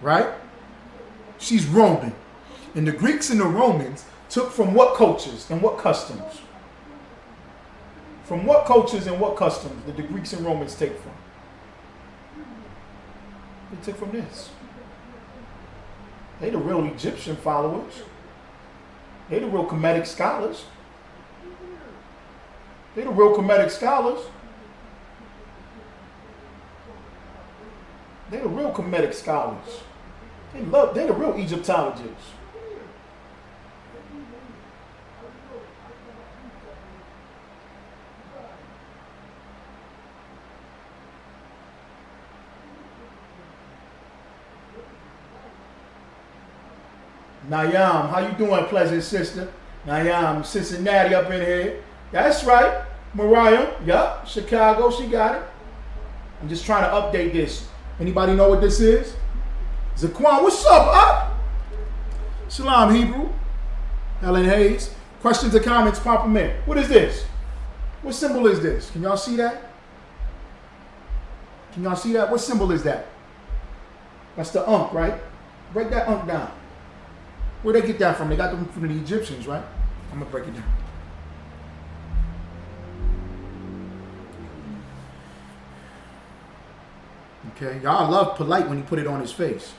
Right? She's Roman. And the Greeks and the Romans took from what cultures and what customs? From what cultures and what customs did the Greeks and Romans take from? They took from this. They the real Egyptian followers. They the real Kemetic scholars. They the real Kemetic scholars. They the real Kemetic scholars. They the real Egyptologists. Nayam, how you doing, pleasant sister? Nayam, Cincinnati up in here. That's right. Mariah, yup. Chicago, she got it. I'm just trying to update this. Anybody know what this is? Zaquan, what's up? Shalom, Hebrew. Helen Hayes. Questions or comments, pop them in. What is this? What symbol is this? Can y'all see that? Can y'all see that? What symbol is that? That's the Ankh, right? Break that Ankh down. Where'd they get that from? They got them from the Egyptians, right? I'm going to break it down. Okay, y'all love polite when he put it on his face.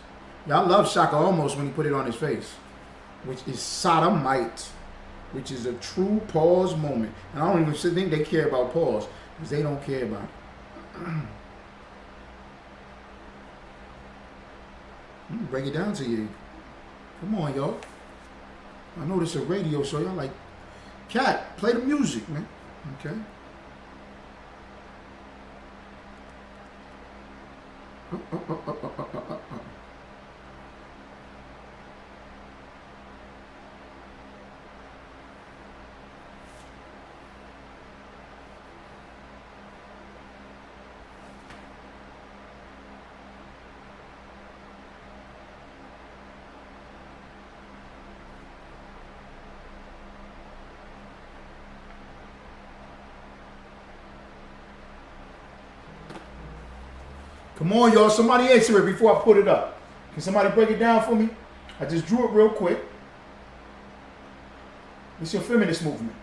Y'all love Shaka almost when he put it on his face, which is sodomite, which is a true pause moment. And I don't even think they care about pause because they don't care about it. Break it down to you. Come on, y'all. I know this is a radio show. Y'all like, Cat, play the music, man. Okay. Come on, y'all. Somebody answer it before I put it up. Can somebody break it down for me? I just drew it real quick. It's your feminist movement.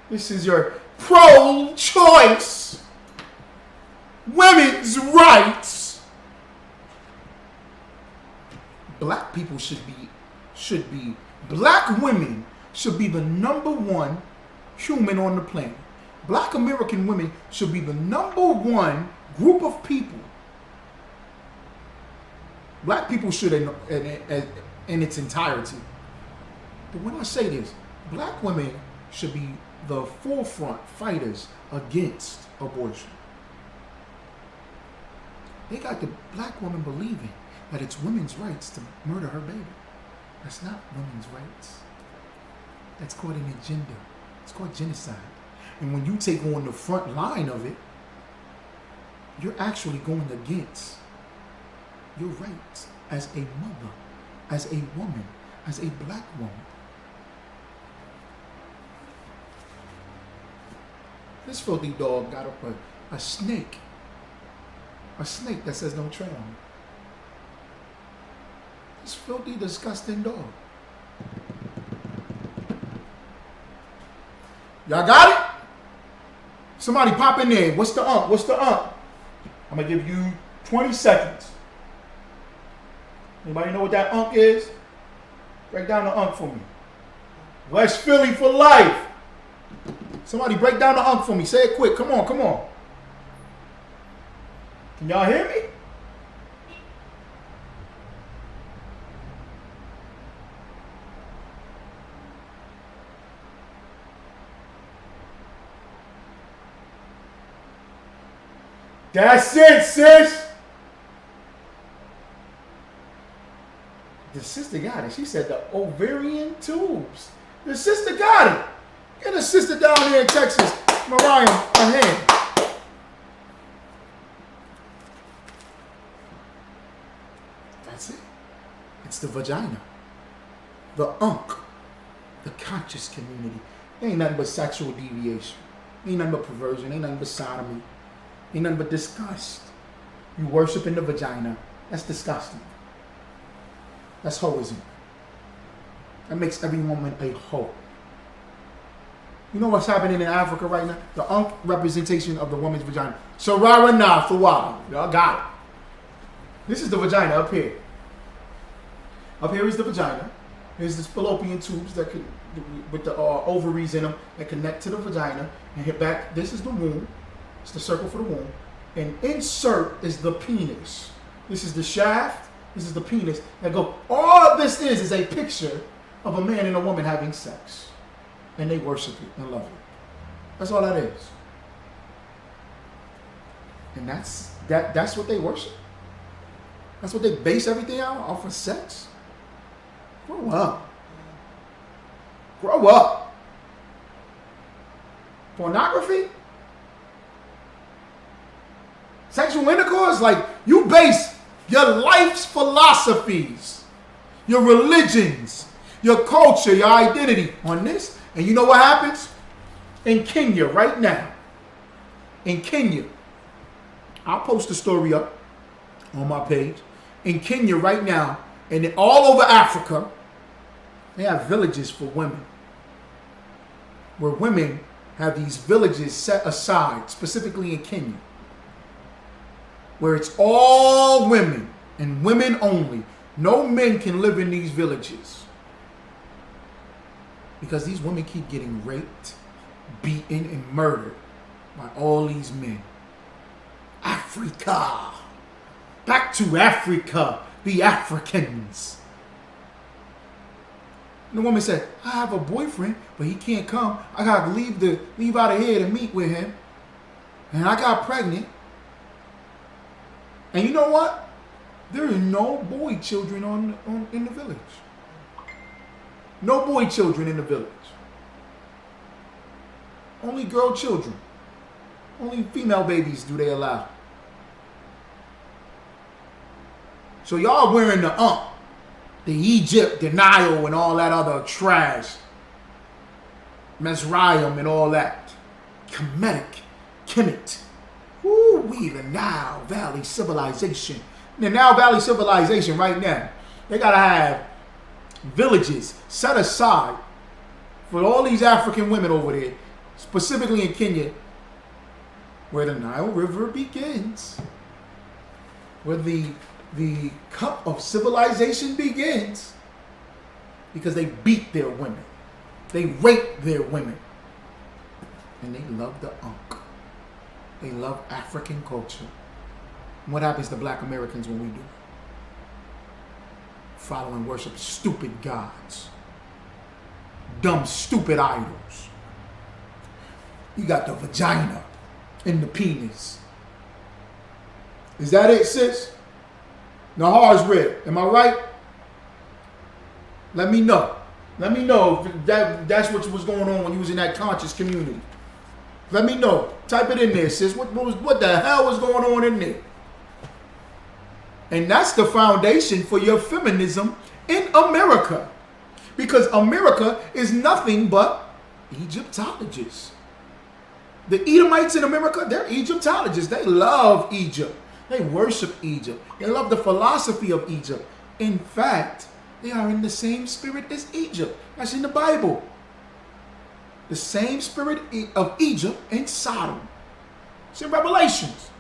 This is your pro-choice women's rights. Black people should be, black women should be the #1 human on the planet. Black American women should be the #1 group of people. Black people should in its entirety. But when I say this, black women should be the forefront fighters against abortion. They got the black woman believing that it's women's rights to murder her baby. That's not women's rights. That's called an agenda. It's called genocide. And when you take on the front line of it, you're actually going against your rights as a mother, as a woman, as a black woman. This filthy dog got up a snake. A snake that says don't tread on me. This filthy, disgusting dog. Y'all got it? Somebody pop in there. What's the ump? What's the ump? I'm going to give you 20 seconds. Anybody know what that ump is? Break down the ump for me. West Philly for life. Somebody break down the ump for me. Say it quick. Come on, come on. Can y'all hear me? That's it, sis. The sister got it. She said the ovarian tubes. The sister got it. Get a sister down here in Texas. Mariah, a hand. That's it. It's the vagina. The unk. The conscious community. Ain't nothing but sexual deviation. Ain't nothing but perversion. Ain't nothing but sodomy. Ain't nothing but disgust. You worshiping the vagina. That's disgusting. That's hoism. That makes every woman a hoe. You know what's happening in Africa right now? The unk representation of the woman's vagina. Sarara na for why? Y'all got it. This is the vagina up here. Up here is the vagina. Here's the fallopian tubes that could, with the ovaries in them that connect to the vagina and hit back. This is the womb. It's the circle for the womb. And insert is the penis. This is the shaft. This is the penis. That go. All this is a picture of a man and a woman having sex. And they worship it and love it. That's all that is. And that's what they worship. That's what they base everything out off of sex. Grow up. Grow up. Pornography? Sexual intercourse? Like, you base your life's philosophies, your religions, your culture, your identity on this. And you know what happens? In Kenya right now. In Kenya. I'll post the story up on my page. In Kenya right now, and all over Africa, they have villages for women. Where women have these villages set aside, specifically in Kenya. Where it's all women and women only. No men can live in these villages. Because these women keep getting raped, beaten, and murdered by all these men. Africa. Back to Africa. The Africans. And the woman said, I have a boyfriend, but he can't come. I gotta leave out of here to meet with him. And I got pregnant. And you know what? There are no boy children in the village. No boy children in the village. Only girl children. Only female babies do they allow. So y'all wearing the Egypt, the Nile, and all that other trash. Mesraim and all that. Kemet. Woo-wee, the Nile Valley civilization. The Nile Valley civilization right now, they gotta have villages set aside for all these African women over there, specifically in Kenya, where the Nile River begins, where the cup of civilization begins, because they beat their women, they rape their women, and they love the unk. They love African culture. And what happens to black Americans when we do? Follow and worship stupid gods, dumb, stupid idols. You got the vagina and the penis. Is that it, sis? Nahar's red. Am I right? Let me know. Let me know if that's what was going on when you was in that conscious community. Let me know. Type it in there, sis. What the hell was going on in there? And that's the foundation for your feminism in America. Because America is nothing but Egyptologists. The Edomites in America, they're Egyptologists. They love Egypt. They worship Egypt. They love the philosophy of Egypt. In fact, they are in the same spirit as Egypt. That's in the Bible. The same spirit of Egypt and Sodom. It's in Revelations.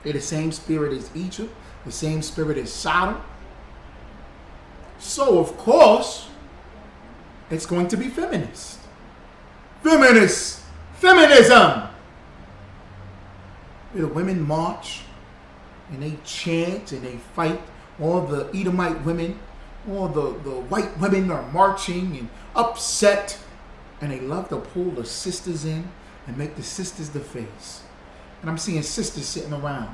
They're the same spirit as Egypt, the same spirit as Sodom. So, of course, it's going to be feminist. Feminism! Where the women march, and they chant, and they fight. All the Edomite women, all the white women are marching and upset. And they love to pull the sisters in and make the sisters the face. And I'm seeing sisters sitting around.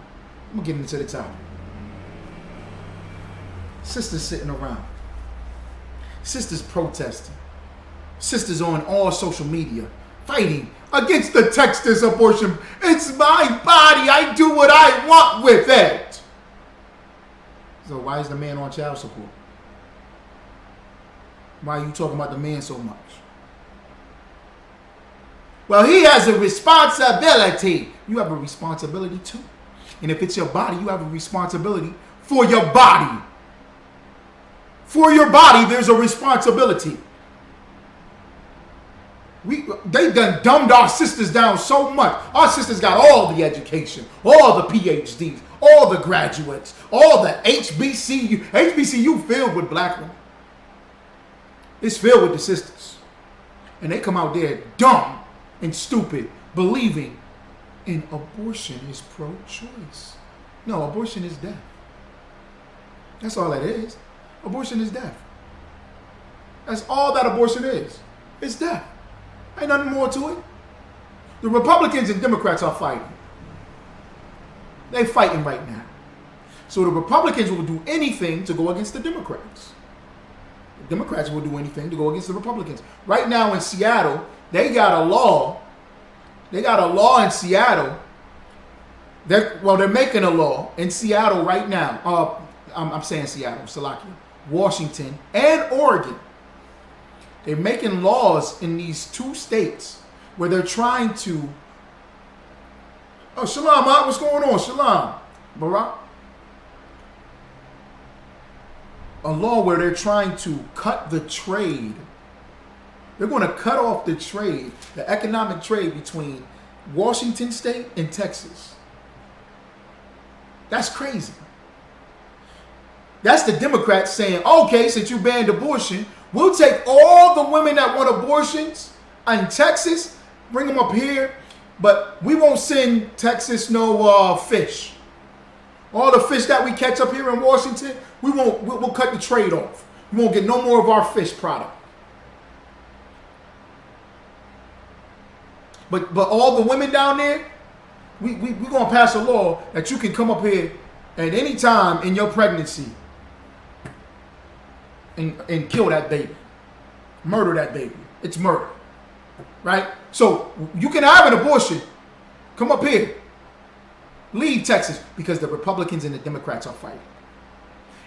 I'm going to get into the topic. Sisters sitting around. Sisters protesting. Sisters on all social media fighting against the Texas abortion. It's my body. I do what I want with it. So why is the man on child support? Why are you talking about the man so much? Well, he has a responsibility. You have a responsibility too. And if it's your body, you have a responsibility for your body. For your body, there's a responsibility. They done dumbed our sisters down so much. Our sisters got all the education, all the PhDs, all the graduates, all the HBCU. HBCU filled with black women. It's filled with the sisters. And they come out there dumb and stupid, believing in abortion is pro-choice. No, abortion is death. That's all that is. Abortion is death. That's all that abortion is. It's death. Ain't nothing more to it. The Republicans and Democrats are fighting. They're fighting right now. So the Republicans will do anything to go against the Democrats. The Democrats will do anything to go against the Republicans. Right now in Seattle, they got a law. They got a law in Seattle. They're making a law in Seattle right now. I'm saying Seattle, Salakia, Washington, and Oregon. They're making laws in these two states where they're trying to. Oh, Shalom, what's going on? Shalom, Barack. a law where they're trying to cut the trade. They're going to cut off the trade, the economic trade between Washington State and Texas. That's crazy. That's the Democrats saying, okay, since you banned abortion, we'll take all the women that want abortions in Texas, bring them up here, but we won't send Texas no fish. All the fish that we catch up here in Washington, we'll cut the trade off. We won't get no more of our fish product. But all the women down there, we're going to pass a law that you can come up here at any time in your pregnancy and kill that baby. Murder that baby. It's murder. Right? So you can have an abortion. Come up here. Leave Texas because the Republicans and the Democrats are fighting.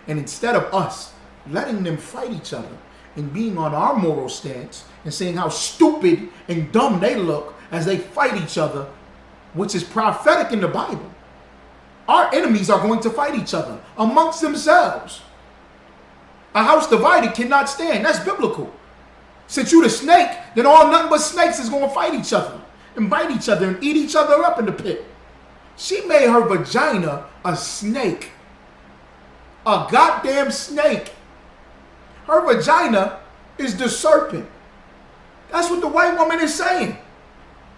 And instead of us letting them fight each other and being on our moral stance and saying how stupid and dumb they look as they fight each other, which is prophetic in the Bible, our enemies are going to fight each other amongst themselves. A house divided cannot stand. That's biblical. Since you the snake, then all nothing but snakes is going to fight each other and bite each other and eat each other up in the pit. She made her vagina a snake. A goddamn snake. Her vagina is the serpent. That's what the white woman is saying.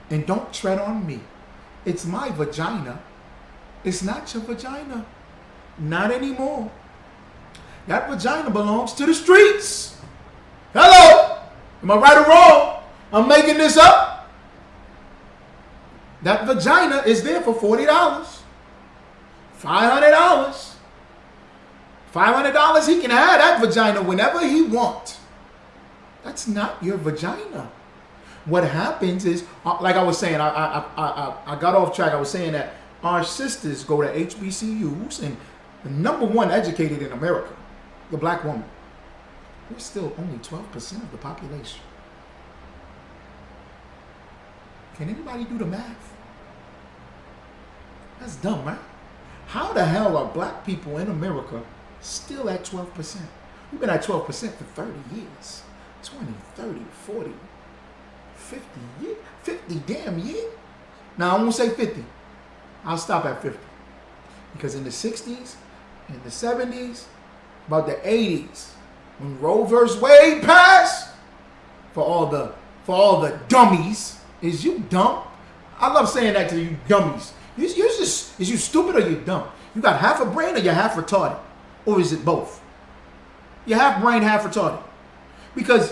And don't tread on me. It's my vagina. It's not your vagina. Not anymore. That vagina belongs to the streets. Hello? Am I right or wrong? I'm making this up. That vagina is there for $40. $500. $500, he can have that vagina whenever he wants. That's not your vagina. What happens is, like I was saying, I got off track. I was saying that our sisters go to HBCUs, and the number one educated in America, the black woman, we're still only 12% of the population. Can anybody do the math? That's dumb, right? How the hell are black people in America still at 12%? We've been at 12% for 30 years. 20, 30, 40, 50 years. 50 damn years. Now, I won't say 50. I'll stop at 50. Because in the 60s, in the 70s, about the 80s, when Roe vs. Wade passed, for all the dummies, is you dumb? I love saying that to you dummies. Is you stupid or you dumb? You got half a brain or you're half retarded? Or is it both? You're half brain, half retarded. Because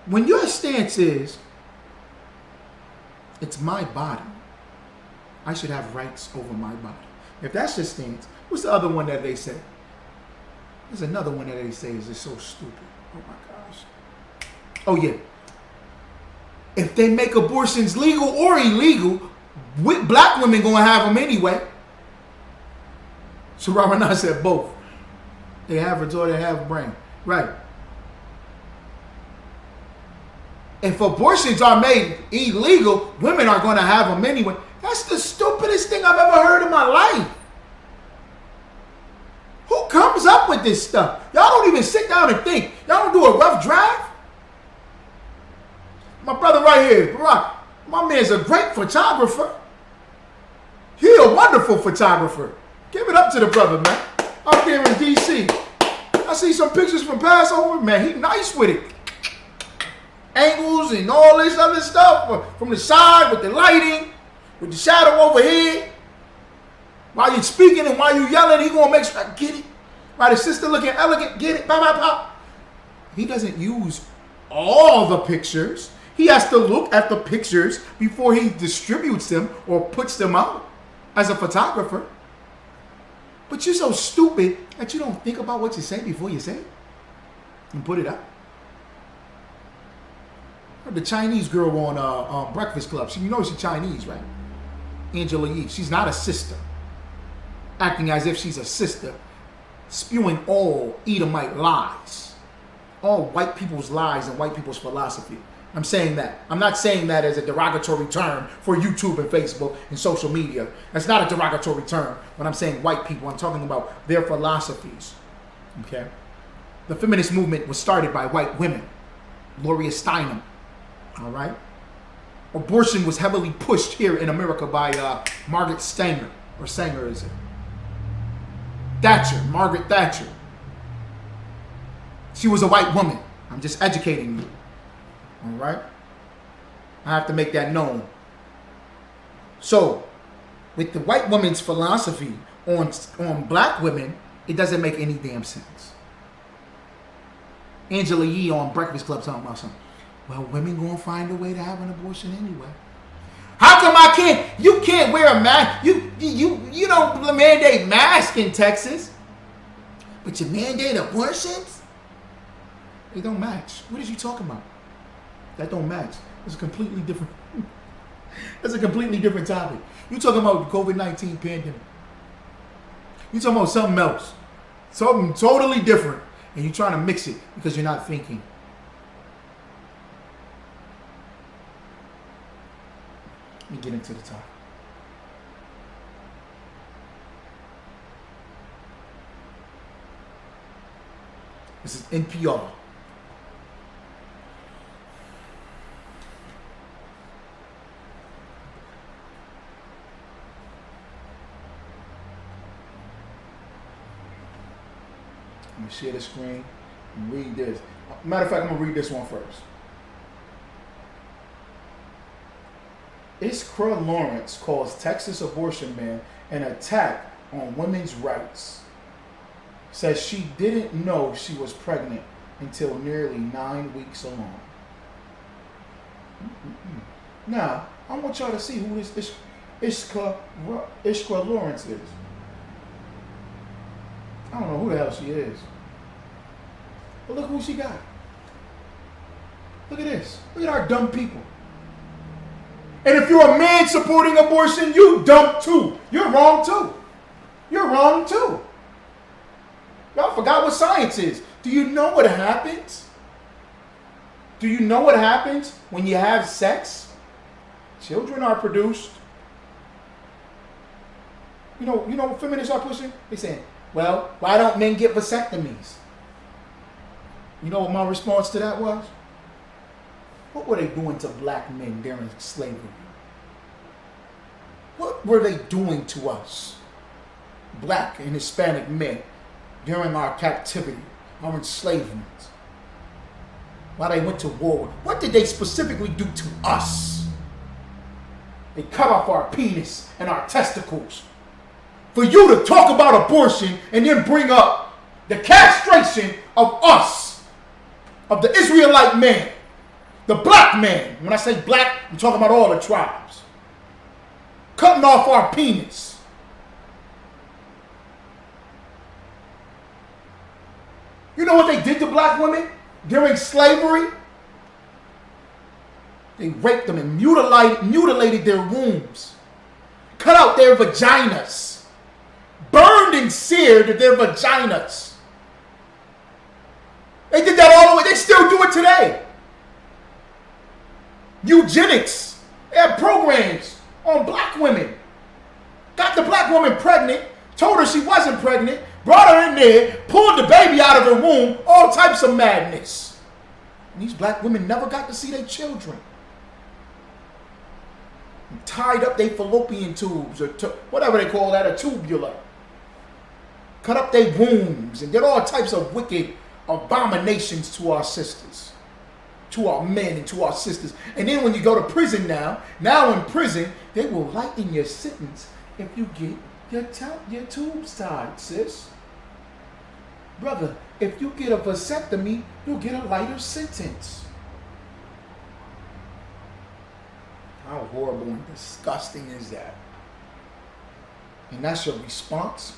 when your stance is, it's my body, I should have rights over my body. If that's your stance, what's the other one that they say? There's another one that they say is just so stupid. Oh my gosh. Oh yeah. If they make abortions legal or illegal, black women gonna have them anyway. So Ramana said both. They have a daughter, they have a brain. Right. If abortions are made illegal, women are gonna have them anyway. That's the stupidest thing I've ever heard in my life. Who comes up with this stuff? Y'all don't even sit down and think. Y'all don't do a rough draft? My brother right here, Barack, my man's a great photographer. He a wonderful photographer. Give it up to the brother, man. Up there in D.C. I see some pictures from Passover, man. He nice with it. Angles and all this other stuff from the side with the lighting, with the shadow over here. While you're speaking and while you're yelling, he gonna make sure I get it. While the sister looking elegant, get it, pop, pop, pop. He doesn't use all the pictures. He has to look at the pictures before he distributes them or puts them out as a photographer. But you're so stupid that you don't think about what you say before you say it and put it out. The Chinese girl on Breakfast Club, you know she's Chinese, right? Angela Yee. She's not a sister. Acting as if she's a sister. Spewing all Edomite lies. All white people's lies and white people's philosophy. I'm saying that. I'm not saying that as a derogatory term for YouTube and Facebook and social media. That's not a derogatory term when I'm saying white people. I'm talking about their philosophies. Okay? The feminist movement was started by white women. Gloria Steinem. All right? Abortion was heavily pushed here in America by Margaret Sanger. Or Sanger, is it? Thatcher. Margaret Thatcher. She was a white woman. I'm just educating you. All right? I have to make that known. So, with the white woman's philosophy on black women, it doesn't make any damn sense. Angela Yee on Breakfast Club talking about something. Well, women gonna find a way to have an abortion anyway. How come I can't? You can't wear a mask. You don't mandate masks in Texas, but you mandate abortions? They don't match. What is you talking about? That don't match. It's a completely different. That's a completely different topic. You talking about the COVID-19 pandemic? You talking about something else, something totally different, and you're trying to mix it because you're not thinking. Let me get into the topic. This is NPR. Let me share the screen and read this. Matter of fact, I'm going to read this one first. Iskra Lawrence calls Texas abortion ban an attack on women's rights. Says she didn't know she was pregnant until nearly 9 weeks along. Now, I want y'all to see who this Iskra Lawrence is. I don't know who the hell she is. But look who she got. Look at this. Look at our dumb people. And if you're a man supporting abortion, you dumb too. You're wrong too. You're wrong too. Y'all forgot what science is. Do you know what happens? Do you know what happens when you have sex? Children are produced. You know what feminists are pushing? They saying, well, why don't men get vasectomies? You know what my response to that was? What were they doing to black men during slavery? What were they doing to us, black and Hispanic men, during our captivity, our enslavement? While they went to war, what did they specifically do to us? They cut off our penis and our testicles. For you to talk about abortion and then bring up the castration of us, of the Israelite man, the black man. When I say black, I'm talking about all the tribes. Cutting off our penis. You know what they did to black women during slavery? They raped them and mutilated their wombs. Cut out their vaginas. Burned and seared their vaginas. They did that all the way. They still do it today. Eugenics. They have programs on black women. Got the black woman pregnant, told her she wasn't pregnant, brought her in there, pulled the baby out of her womb, all types of madness. And these black women never got to see their children. And tied up their fallopian tubes, or whatever they call that, a tubular. Cut up their wombs and did all types of wicked abominations to our sisters, to our men and to our sisters. And then when you go to prison now in prison, they will lighten your sentence if you get your tubes tied, sis. Brother, if you get a vasectomy, you'll get a lighter sentence. How horrible and disgusting is that? And that's your response?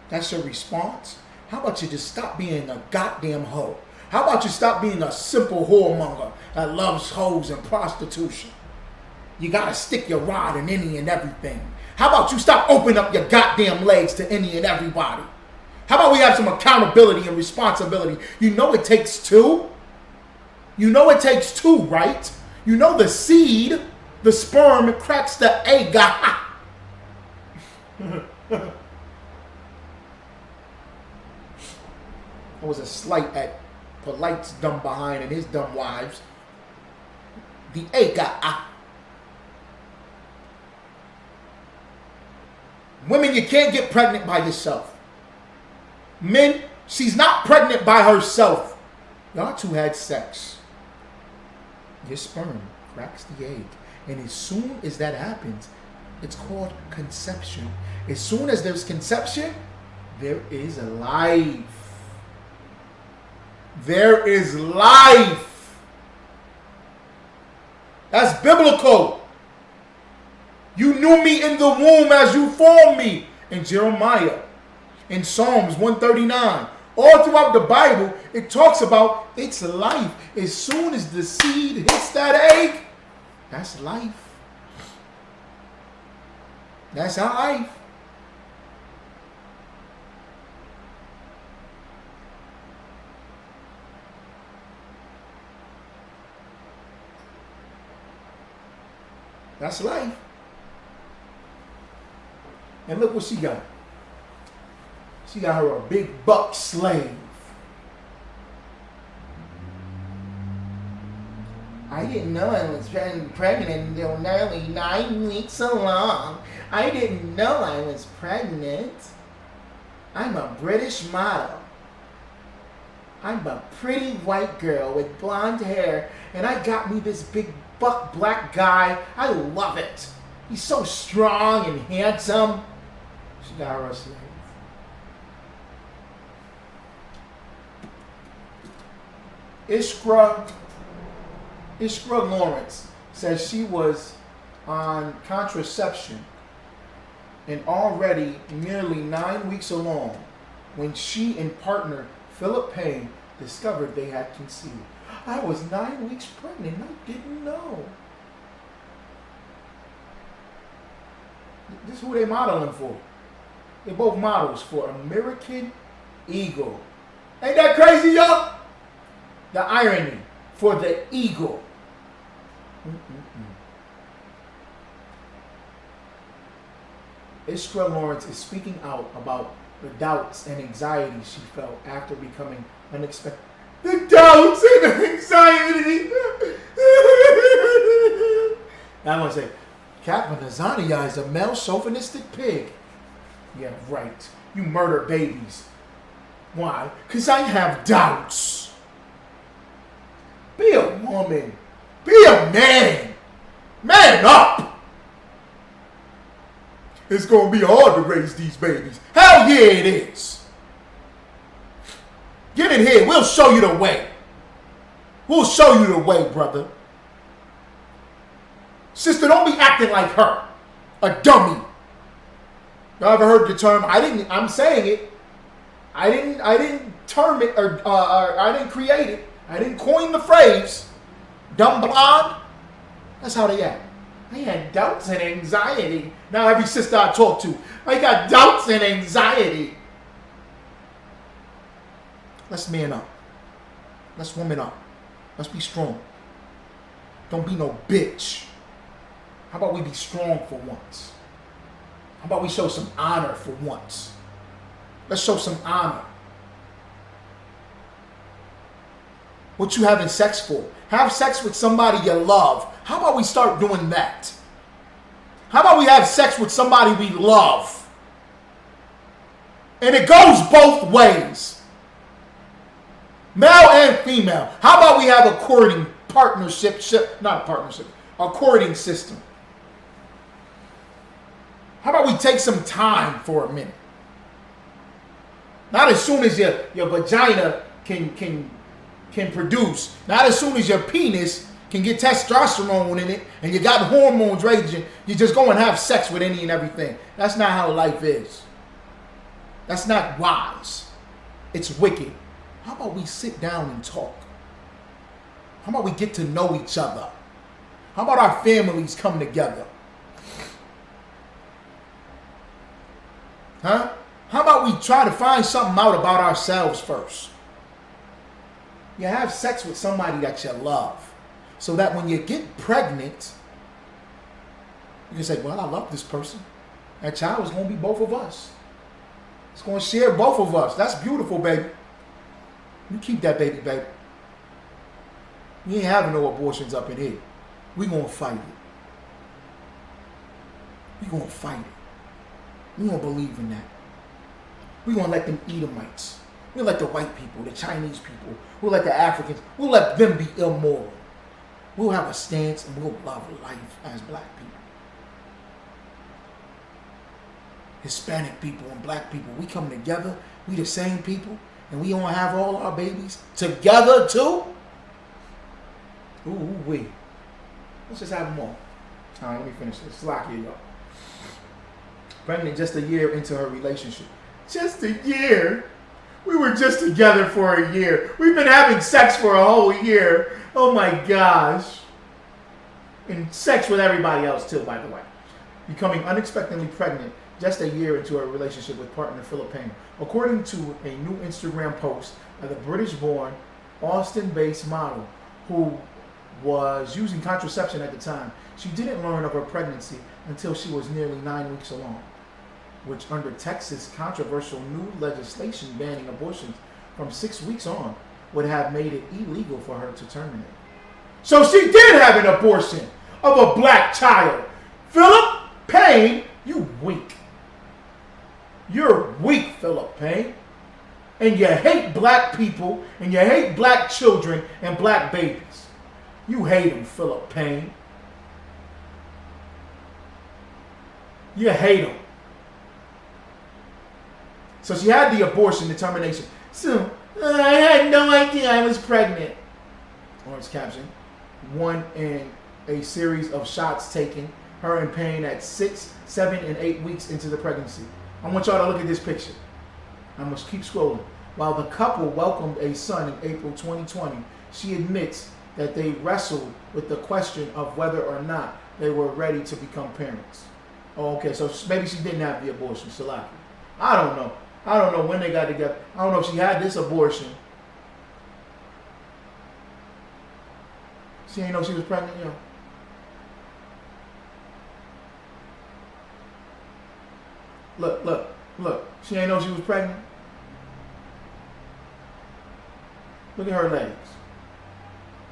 That's your response? How about you just stop being a goddamn hoe? How about you stop being a simple whoremonger that loves hoes and prostitution? You gotta stick your rod in any and everything. How about you stop opening up your goddamn legs to any and everybody? How about we have some accountability and responsibility? You know it takes two. You know it takes two, right? You know the seed, the sperm cracks the egg. It was a slight at Polite's dumb behind and his dumb wives. The A. Women, you can't get pregnant by yourself. Men, she's not pregnant by herself. Y'all two had sex. Your sperm cracks the egg. And as soon as that happens, it's called conception. As soon as there's conception, there is life. There is life. That's biblical. You knew me in the womb as you formed me. In Jeremiah, in Psalms 139. All throughout the Bible, it talks about its life. As soon as the seed hits that egg, that's life. That's our life. That's life. And look what she got. She got her a big buck slave. I didn't know I was pregnant until nearly 9 weeks along. I didn't know I was pregnant. I'm a British model. I'm a pretty white girl with blonde hair, and I got me this big buck black guy. I love it. He's so strong and handsome. She got her a slave. Iskra Lawrence says she was on contraception and already nearly 9 weeks along when she and partner Philip Payne discovered they had conceived. I was 9 weeks pregnant. I didn't know. This is who they modeling for. They both models for American Eagle. Ain't that crazy, y'all? The irony for the Eagle. Iskra Lawrence is speaking out about the doubts and anxiety she felt after becoming unexpected. The doubts and anxiety. Now I'm going to say, Captain Azania is a male chauvinistic pig. Yeah, right. You murder babies. Why? Because I have doubts. Be a woman. Be a man. Man up. It's going to be hard to raise these babies. Hell yeah, it is. Get in here. We'll show you the way. We'll show you the way, brother. Sister, don't be acting like her. A dummy. Y'all ever heard the term? I'm saying it. I didn't term it or I didn't create it. I didn't coin the phrase. Dumb blonde. That's how they act. They had doubts and anxiety. Now every sister I talk to, I got doubts and anxiety. Let's man up. Let's woman up. Let's be strong. Don't be no bitch. How about we be strong for once? How about we show some honor for once? Let's show some honor. What you having sex for? Have sex with somebody you love. How about we start doing that? How about we have sex with somebody we love? And it goes both ways. Male and female. How about we have a courting partnership, not a partnership, a courting system? How about we take some time for a minute? Not as soon as your vagina can produce. Not as soon as your penis can get testosterone in it and you got hormones raging, you just go and have sex with any and everything. That's not how life is. That's not wise. It's wicked. How about we sit down and talk? How about we get to know each other? How about our families come together? Huh? How about we try to find something out about ourselves first? You have sex with somebody that you love, so that when you get pregnant, you can say, well, I love this person. That child is going to be both of us. It's going to share both of us. That's beautiful, baby. You keep that baby, baby. We ain't having no abortions up in here. We gonna fight it. We gonna fight it. We gonna believe in that. We gonna let them Edomites. We'll let the white people, the Chinese people, we'll let the Africans, we'll let them be immoral. We'll have a stance and we'll love life as black people. Hispanic people and black people, we come together, we the same people, and we gonna have all our babies together too? Ooh, wee. Let's just have them all. All right, let me finish this. Slack here, y'all. Pregnant just a year into her relationship. Just a year? We were just together for a year. We've been having sex for a whole year. Oh my gosh. And sex with everybody else too, by the way. Becoming unexpectedly pregnant just a year into her relationship with partner Philip Payne. According to a new Instagram post by the British-born, Austin-based model who was using contraception at the time, she didn't learn of her pregnancy until she was nearly 9 weeks along, which under Texas' controversial new legislation banning abortions from 6 weeks on would have made it illegal for her to terminate. So she did have an abortion of a black child. Philip Payne, you weak. You're weak, Philip Payne. And you hate black people, and you hate black children and black babies. You hate him, Philip Payne. You hate him. So she had the abortion determination. So, I had no idea I was pregnant. Or its caption. One in a series of shots taken, her in pain at 6, 7, and 8 weeks into the pregnancy. I want y'all to look at this picture. I must keep scrolling. While the couple welcomed a son in April 2020, she admits that they wrestled with the question of whether or not they were ready to become parents. Oh, okay, so maybe she didn't have the abortion, Salaki. I don't know. I don't know when they got together. I don't know if she had this abortion. She ain't know she was pregnant, yo. Look, look, look. She ain't know she was pregnant. Look at her legs.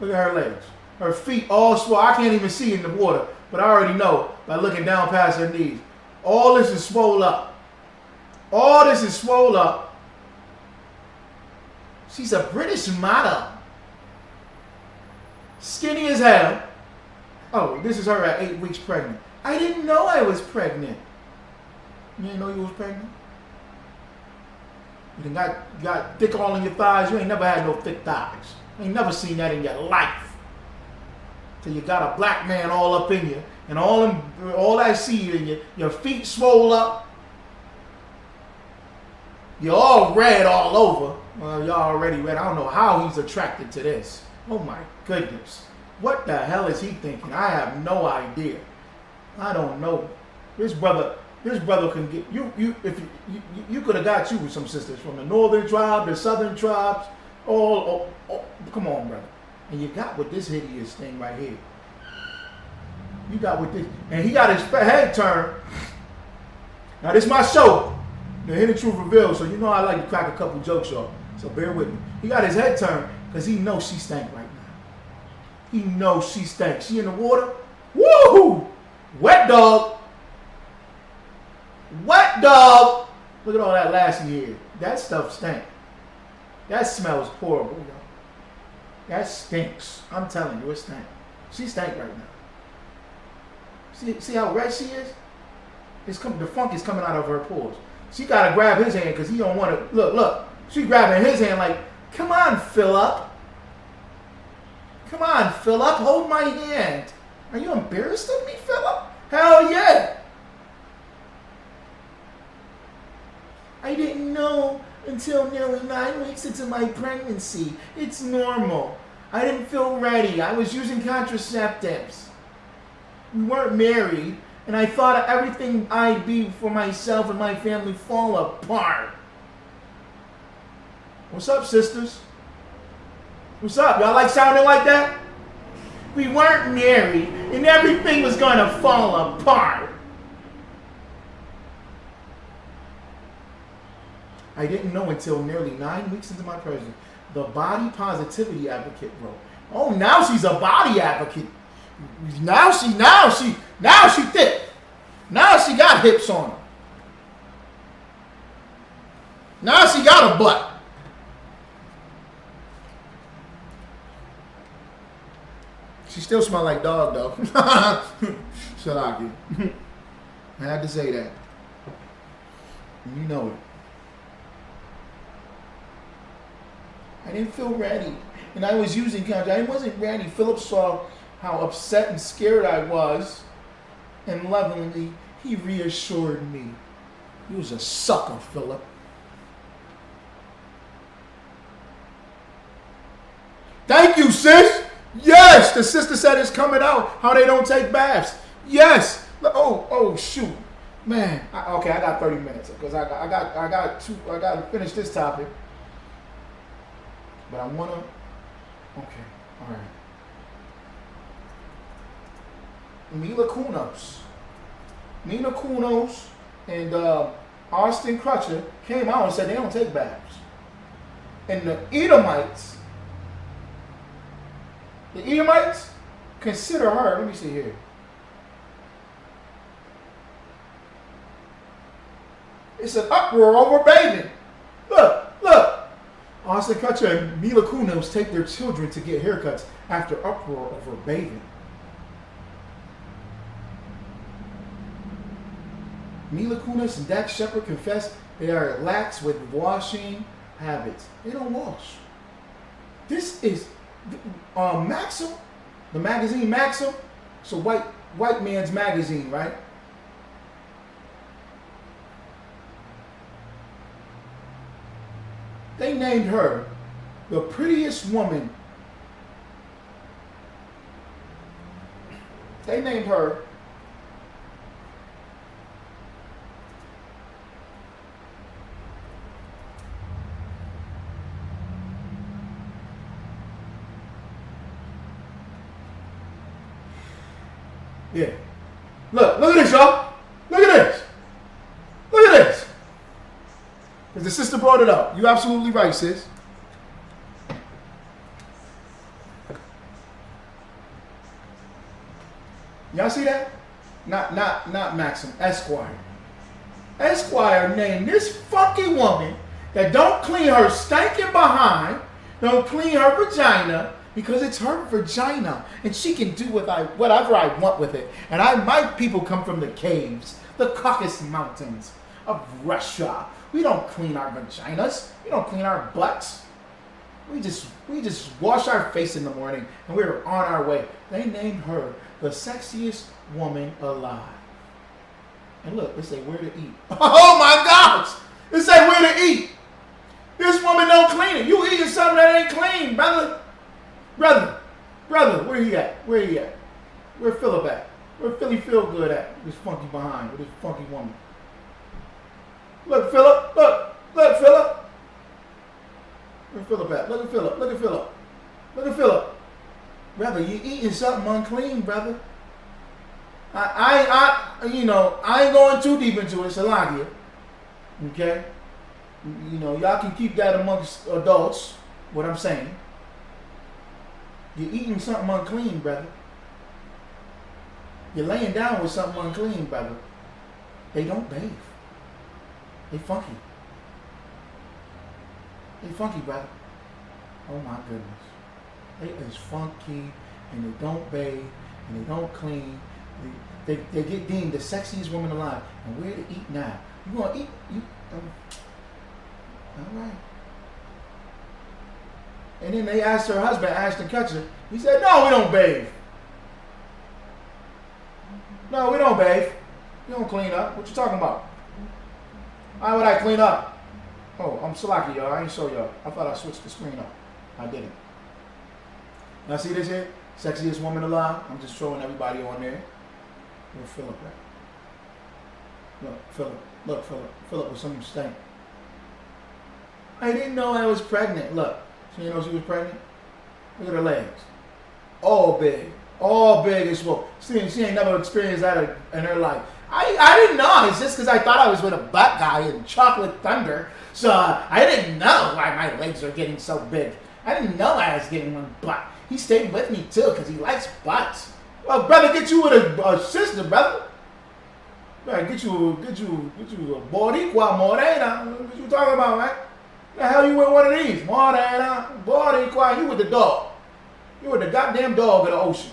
Look at her legs. Her feet all swollen. I can't even see in the water, but I already know by looking down past her knees. All this is swole up. All this is swole up. She's a British model. Skinny as hell. Oh, this is her at 8 weeks pregnant. I didn't know I was pregnant. You didn't know you was pregnant? You got thick all in your thighs. You ain't never had no thick thighs. You ain't never seen that in your life. Till you got a black man all up in you, and all that seed in you, your feet swole up. You're all red all over. Well, y'all already red. I don't know how he's attracted to this. Oh my goodness. What the hell is he thinking? I have no idea. I don't know. This brother can get you. If you could have got you with some sisters from the northern tribe, the southern tribes. All come on, brother. And you got with this hideous thing right here. You got with this, and he got his head turned. Now this is my show, The Hidden Truth Revealed. So you know I like to crack a couple jokes, y'all. So bear with me. He got his head turned because he knows she stank right now. He knows she stank. She in the water. Woo! Wet dog. Wet dog. Look at all that lassie here. That stuff stank. That smells horrible, y'all. That stinks. I'm telling you, it stank. She stank right now. See how red she is? The funk is coming out of her pores. She gotta grab his hand because he don't want to. Look. She grabbing his hand like, come on, Philip. Come on, Philip. Hold my hand. Are you embarrassed of me, Philip? Hell yeah. I didn't know until nearly 9 weeks into my pregnancy. It's normal. I didn't feel ready. I was using contraceptives. We weren't married, and I thought everything I'd be for myself and my family fall apart. What's up, sisters? What's up? Y'all like sounding like that? We weren't married, and everything was gonna fall apart. I didn't know until nearly 9 weeks into my pregnancy. The body positivity advocate wrote. Oh, now she's a body advocate. Now she thick. Now she got hips on her. Now she got a butt. She still smell like dog though. Shalaki. I had to say that. You know it. I didn't feel ready. And I was using couch. I wasn't ready. Philip saw how upset and scared I was. And lovingly, he reassured me. He was a sucker, Philip. Thank you, sis. Yes, the sister said it's coming out. How they don't take baths. Yes. Oh, shoot, man. Okay, I got 30 minutes because I got to finish this topic. But I wanna. Okay, all right. Mila Kunos and Austin Kutcher came out and said they don't take baths. And the Edomites consider her. Let me see here. It's an uproar over bathing. Look. Austin Kutcher and Mila Kunos take their children to get haircuts after uproar over bathing. Mila Kunis and Dax Shepard confess they are lax with washing habits. They don't wash. This is Maxim, the magazine Maxim. It's a white man's magazine, right? They named her the prettiest woman. They named her yeah. Look at this, y'all. Look at this. Because the sister brought it up. You absolutely right, sis. Y'all see that? Not Maxim. Esquire. Esquire named this funky woman that don't clean her stinking behind, don't clean her vagina, because it's her vagina, and she can do whatever I want with it. And my people come from the caves, the Caucasus Mountains of Russia. We don't clean our vaginas. We don't clean our butts. We just wash our face in the morning, and we're on our way. They named her the sexiest woman alive. And look, they say where to eat. Oh my gosh! They say where to eat. This woman don't clean it. You eating something that ain't clean, brother. Brother, where he at? Where Philip at? Where Philly feel good at? This funky behind with this funky woman. Look, Philip. Look, Philip. Where Philip at? Look at Philip. Brother, you eating something unclean, brother. I ain't going too deep into it, Salakia. Okay? Y'all can keep that amongst adults, what I'm saying. You're eating something unclean, brother. You're laying down with something unclean, brother. They don't bathe. They funky. Brother. Oh my goodness. They is funky, and they don't bathe, and they don't clean. They get deemed the sexiest woman alive. And where to eat now? You want to eat? All right. And then they asked her husband, Ashton Kutcher. He said, no, we don't bathe. No, we don't bathe. We don't clean up. What you talking about? Why would I clean up? Oh, I'm Salaki, y'all. I ain't show y'all. I thought I switched the screen up. I didn't. Now see this here? Sexiest woman alive. I'm just showing everybody on there. Where Philip at? Look, Philip with some stank. I didn't know I was pregnant. Look. She didn't know she was pregnant? Look at her legs. All big and swole. She ain't never experienced that in her life. I didn't know. It's just because I thought I was with a butt guy in Chocolate Thunder. So I didn't know why my legs are getting so big. I didn't know I was getting one butt. He stayed with me too because he likes butts. Well, brother, get you with a sister, brother. Get you a Boricua Morena. What you talking about, man? The hell you with one of these? Morena, Boricua. You with the dog. You with the goddamn dog of the ocean.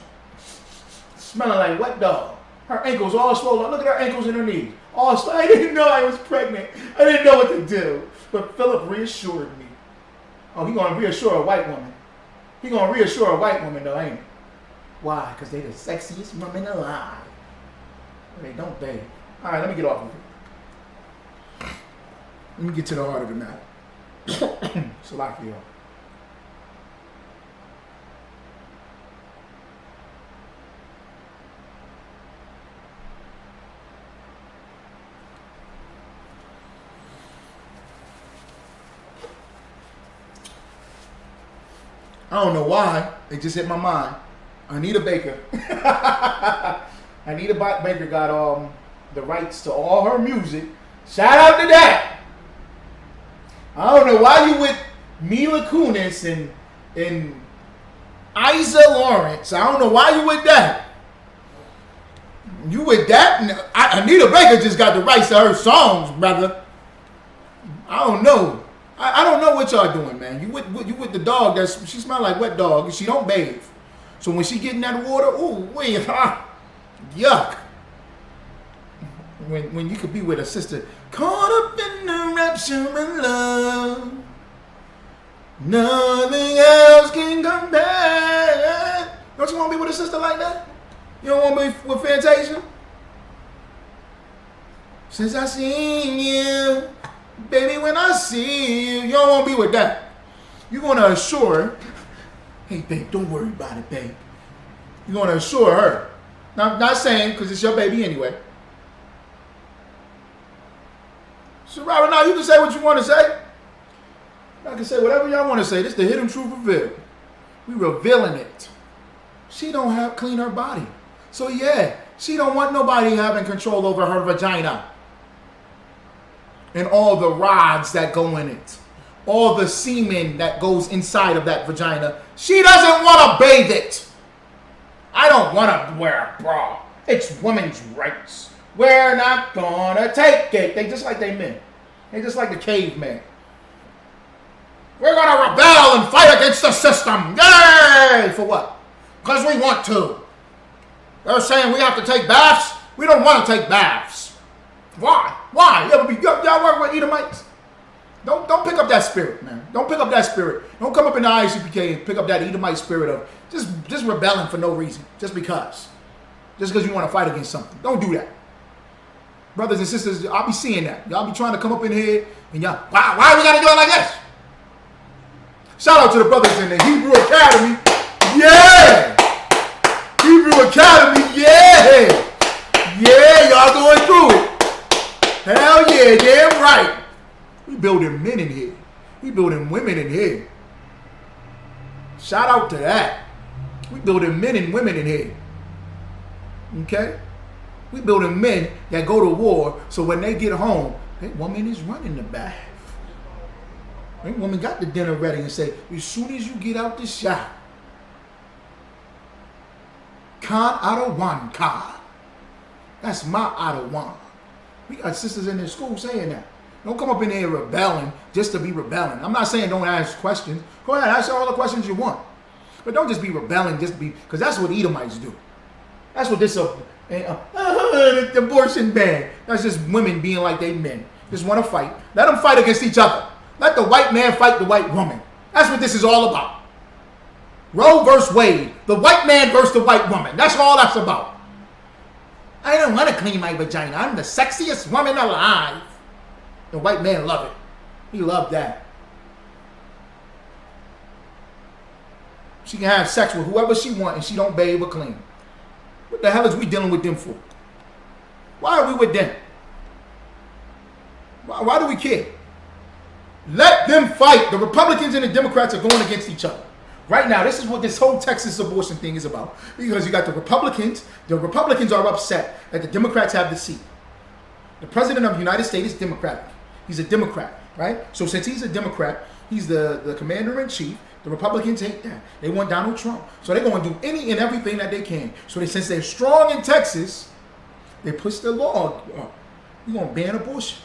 Smelling like wet dog. Her ankles all swollen. Look at her ankles and her knees. All swollen. I didn't know I was pregnant. I didn't know what to do. But Philip reassured me. Oh, he gonna reassure a white woman. He gonna reassure a white woman though, ain't he? Why? Because they the sexiest women alive. They don't they? All right, let me get off of it. Let me get to the heart of the matter. Salakia. I don't know why. It just hit my mind. Anita Baker. Anita Baker got the rights to all her music. Shout out to that. I don't know why you with Mila Kunis and Isa Lawrence. I don't know why you with that. You with that? Anita Baker just got the rights to her songs, brother. I don't know. I don't know what y'all doing, man. You with the dog she smell like wet dog and she don't bathe. So when she get in that water, ooh, wait, yuck. When you could be with a sister caught up in the rapture of love, nothing else can compare. Don't you want to be with a sister like that? You don't want to be with Fantasia? Since I seen you, baby, when I see you, you don't want to be with that. You're going to assure her, hey, babe, don't worry about it, babe. You're going to assure her. Now, not saying, because it's your baby anyway. So, Robert, now you can say what you want to say. I can say whatever y'all want to say. This is the hidden truth revealed. We revealing it. She don't have clean her body. So, yeah, she don't want nobody having control over her vagina. And all the rods that go in it. All the semen that goes inside of that vagina. She doesn't want to bathe it. I don't want to wear a bra. It's women's rights. We're not gonna take it. They just like they men. They just like the cavemen. We're gonna rebel and fight against the system. Yay! For what? Because we want to. They're saying we have to take baths. We don't want to take baths. Why? Why? Y'all work with Edomites? Don't pick up that spirit, man. Don't pick up that spirit. Don't come up in the ICPK and pick up that Edomite spirit of just rebelling for no reason. Just because. Just because you want to fight against something. Don't do that. Brothers and sisters, I'll be seeing that. Y'all be trying to come up in here and y'all, why we got to do it like this? Shout out to the brothers in the Hebrew Academy. Yeah! Hebrew Academy, yeah! Yeah, y'all going through it. Hell yeah, damn right. We building men in here. We building women in here. Shout out to that. We building men and women in here. Okay? We building men that go to war so when they get home, that woman is running the bath. That woman got the dinner ready and say, as soon as you get out the shower, Khan out of one Khan. That's my out of one. We got sisters in their school saying that. Don't come up in here rebelling just to be rebelling. I'm not saying don't ask questions. Go ahead, ask all the questions you want. But don't just be rebelling just to be, because that's what Edomites do. That's what this abortion ban. That's just women being like they men. Just want to fight. Let them fight against each other. Let the white man fight the white woman. That's what this is all about. Roe versus Wade. The white man versus the white woman. That's all that's about. I don't want to clean my vagina. I'm the sexiest woman alive. The white man love it. He loved that. She can have sex with whoever she wants and she don't bathe or clean. What the hell is we dealing with them for? Why are we with them? Why do we care? Let them fight. The Republicans and the Democrats are going against each other. Right now, this is what this whole Texas abortion thing is about. Because you got the Republicans. The Republicans are upset that the Democrats have the seat. The president of the United States is Democratic. He's a Democrat, right? So since he's a Democrat, he's the commander-in-chief. The Republicans hate that. They want Donald Trump. So they're going to do any and everything that they can. So since they're strong in Texas, they push the law up. We're going to ban abortion.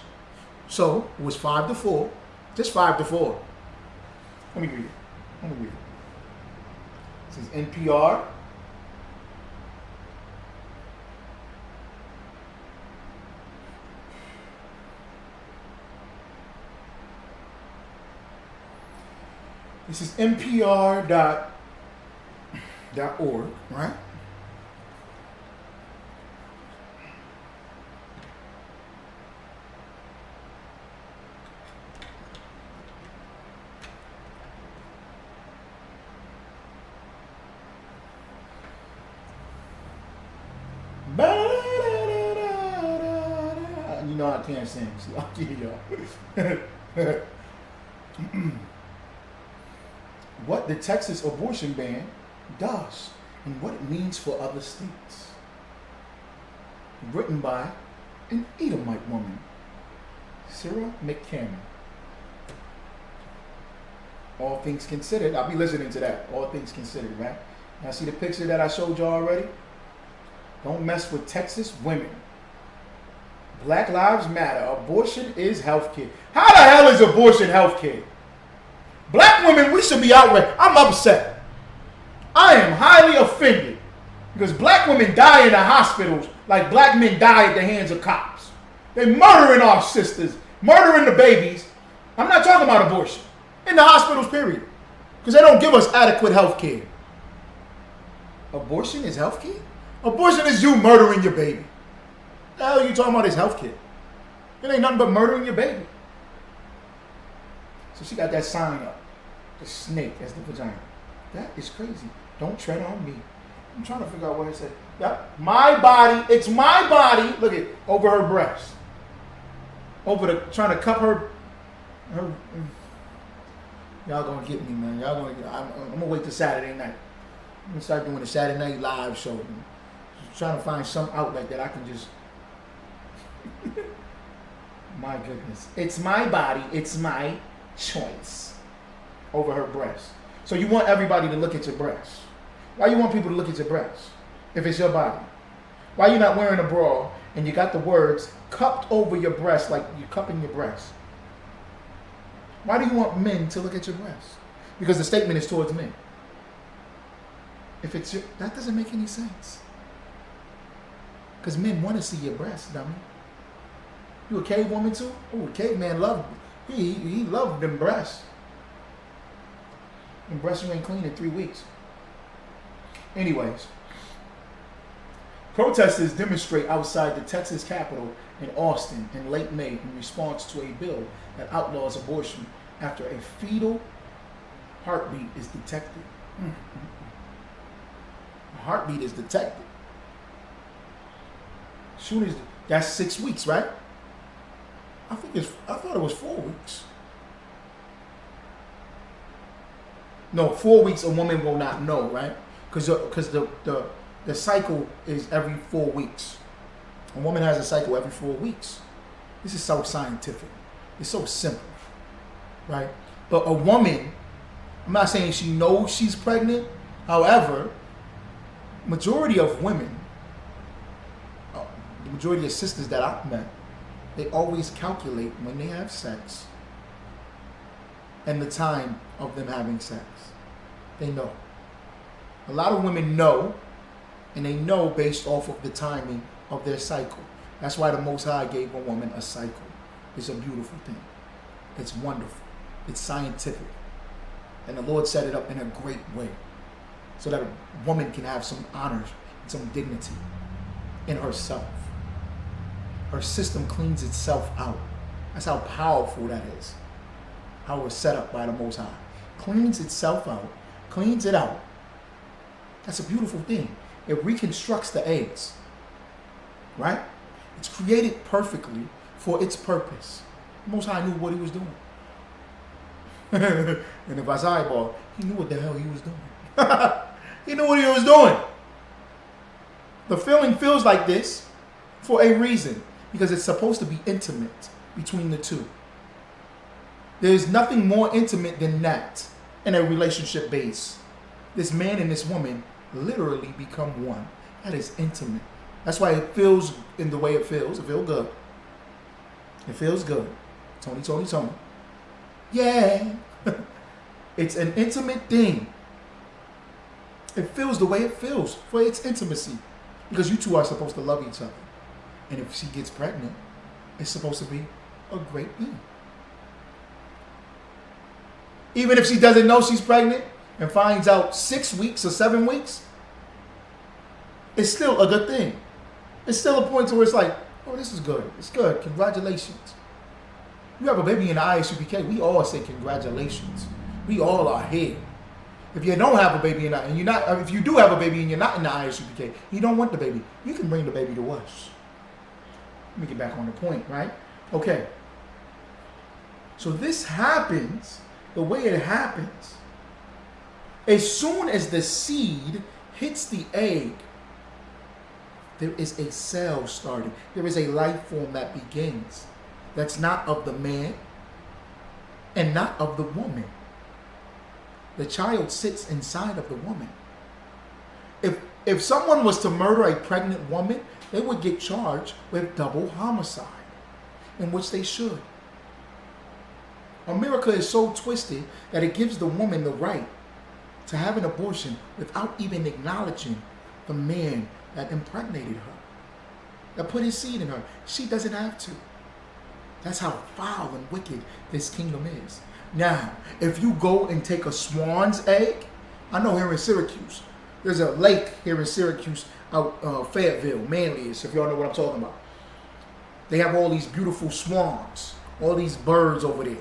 So it was 5-4. Just 5-4. Let me read it. This is NPR. This is NPR.org, right? You know I can't sing, so I'll give y'all. What the Texas abortion ban does and what it means for other states. Written by an Edomite woman, Sarah McCammon. All things considered, I'll be listening to that. All things considered, right? Now see the picture that I showed you already? Don't mess with Texas women. Black Lives Matter. Abortion is healthcare. How the hell is abortion healthcare? Black women, we should be outraged. I'm upset. I am highly offended because black women die in the hospitals like black men die at the hands of cops. They're murdering our sisters, murdering the babies. I'm not talking about abortion. In the hospitals, period. Because they don't give us adequate health care. Abortion is health care? Abortion is you murdering your baby. The hell are you talking about is health care? It ain't nothing but murdering your baby. So she got that sign up. The snake as the vagina. That is crazy. Don't tread on me. I'm trying to figure out what it said. Yep. My body. It's my body. Look at over her breast. Over the trying to cup her. Y'all gonna get me, man. Y'all gonna. I'm gonna wait till Saturday night. I'm gonna start doing a Saturday night live show. Just trying to find some outlet that I can just. My goodness. It's my body. It's my choice. Over her breast. So you want everybody to look at your breast. Why you want people to look at your breast? If it's your body. Why you not wearing a bra and you got the words cupped over your breast like you're cupping your breast? Why do you want men to look at your breast? Because the statement is towards men. If it's your, that doesn't make any sense. Because men want to see your breast, dummy. You a cave woman too? Oh, a caveman loved he loved them breasts. And breasts you ain't clean in 3 weeks. Anyways, protesters demonstrate outside the Texas Capitol in Austin in late May in response to a bill that outlaws abortion after a fetal heartbeat is detected. A heartbeat is detected. Soon as that's 6 weeks, right? I thought it was 4 weeks. No, 4 weeks a woman will not know, right? Because the cycle is every 4 weeks. A woman has a cycle every 4 weeks. This is so scientific. It's so simple, right? But a woman, I'm not saying she knows she's pregnant. However, majority of women, the majority of sisters that I've met, they always calculate when they have sex and the time of them having sex. They know. A lot of women know, and they know based off of the timing of their cycle. That's why the Most High gave a woman a cycle. It's a beautiful thing. It's wonderful. It's scientific. And the Lord set it up in a great way so that a woman can have some honor and some dignity in herself. Her system cleans itself out. That's how powerful that is. How it's set up by the Most High. Cleans itself out. Cleans it out. That's a beautiful thing. It reconstructs the eggs. Right? It's created perfectly for its purpose. The Most High knew what he was doing. And if I eyeball, he knew what the hell he was doing. He knew what he was doing. The feeling feels like this for a reason, because it's supposed to be intimate between the two. There's nothing more intimate than that in a relationship base. This man and this woman literally become one. That is intimate. That's why it feels in the way it feels. It feels good. It feels good. Tony. Yeah. It's an intimate thing. It feels the way it feels for its intimacy. Because you two are supposed to love each other. And if she gets pregnant, it's supposed to be a great thing. Even if she doesn't know she's pregnant and finds out 6 weeks or 7 weeks, it's still a good thing. It's still a point to where it's like, oh, this is good. It's good. Congratulations. You have a baby in the ISUPK, we all say congratulations. We all are here. If you don't have a baby and you're not, if you do have a baby and you're not in the ISUPK, you don't want the baby, you can bring the baby to us. Let me get back on the point, right? Okay. So this happens the way it happens. As soon as the seed hits the egg, there is a cell starting. There is a life form that begins. That's not of the man and not of the woman. The child sits inside of the woman. If someone was to murder a pregnant woman, they would get charged with double homicide, in which they should. America is so twisted that it gives the woman the right to have an abortion without even acknowledging the man that impregnated her, that put his seed in her. She doesn't have to. That's how foul and wicked this kingdom is. Now, if you go and take a swan's egg, I know here in Syracuse, there's a lake here in Syracuse, out Fayetteville, Manlius, if y'all know what I'm talking about. They have all these beautiful swans, all these birds over there.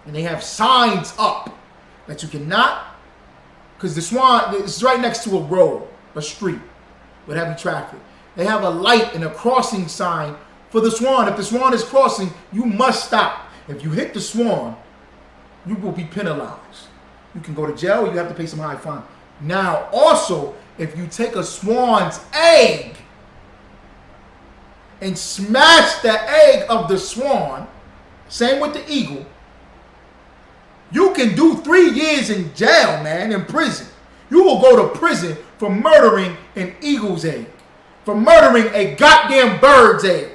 And they have signs up that you cannot, because the swan is right next to a road, a street with heavy traffic. They have a light and a crossing sign for the swan. If the swan is crossing, you must stop. If you hit the swan, you will be penalized. You can go to jail or you have to pay some high fine. Now, also, if you take a swan's egg and smash the egg of the swan, same with the eagle, you can do 3 years in jail, man, in prison. You will go to prison for murdering an eagle's egg, for murdering a goddamn bird's egg.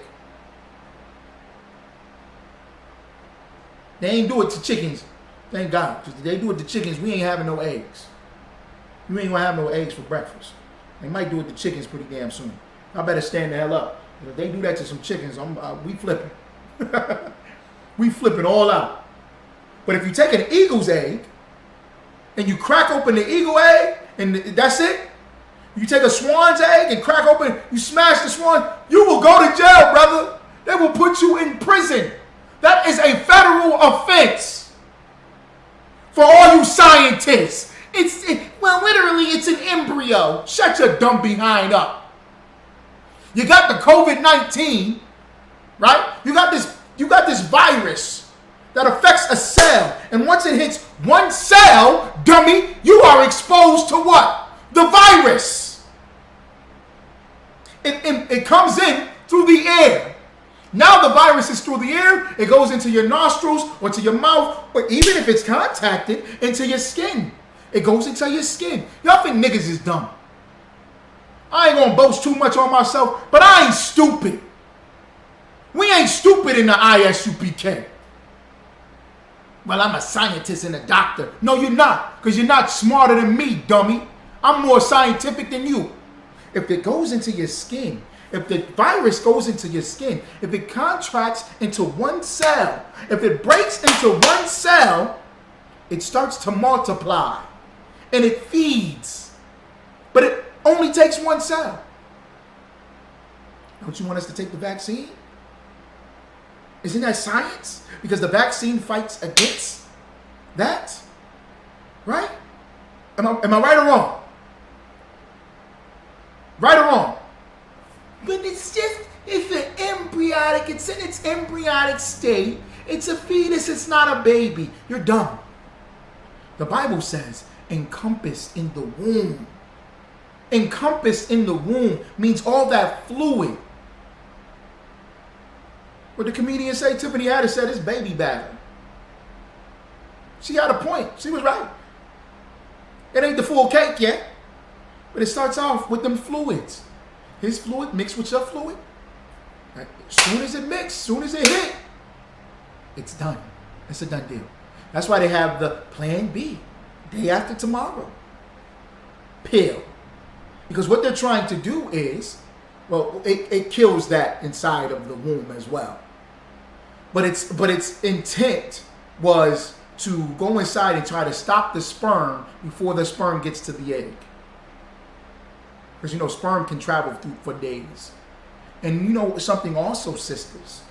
They ain't do it to chickens, thank God. Because if they do it to chickens, we ain't having no eggs. You ain't gonna have no eggs for breakfast. They might do it to chickens pretty damn soon. I better stand the hell up. If they do that to some chickens, we flipping. We flipping all out. But if you take an eagle's egg and you crack open the eagle egg and that's it, you take a swan's egg and crack open, you smash the swan, you will go to jail, brother. They will put you in prison. That is a federal offense for all you scientists. Well, literally, it's an embryo. Shut your dumb behind up. You got the COVID-19, right? You got this virus that affects a cell, and once it hits one cell, dummy, you are exposed to what? The virus. It comes in through the air. Now the virus is through the air, it goes into your nostrils or to your mouth, or even if it's contacted, into your skin. It goes into your skin. Y'all think niggas is dumb. I ain't gonna boast too much on myself, but I ain't stupid. We ain't stupid in the ISUPK. Well, I'm a scientist and a doctor. No, you're not, because you're not smarter than me, dummy. I'm more scientific than you. If it goes into your skin, if the virus goes into your skin, if it contracts into one cell, if it breaks into one cell, it starts to multiply and it feeds. But it only takes one cell. Don't you want us to take the vaccine? Isn't that science? Because the vaccine fights against that, right? Am I right or wrong? Right or wrong? But it's an embryonic, it's in its embryonic state. It's a fetus. It's not a baby. You're dumb. The Bible says encompassed in the womb. Encompassed in the womb means all that fluid. What the comedian say? Tiffany Haddish said it's baby batter. She had a point. She was right. It ain't the full cake yet. But it starts off with them fluids. His fluid mixed with your fluid. As soon as it mixed, as soon as it hit, it's done. It's a done deal. That's why they have the plan B, day after tomorrow. Pill. Because what they're trying to do is, well, it kills that inside of the womb as well. But its intent was to go inside and try to stop the sperm before the sperm gets to the egg. Because, you know, sperm can travel through for days. And you know something also, sisters?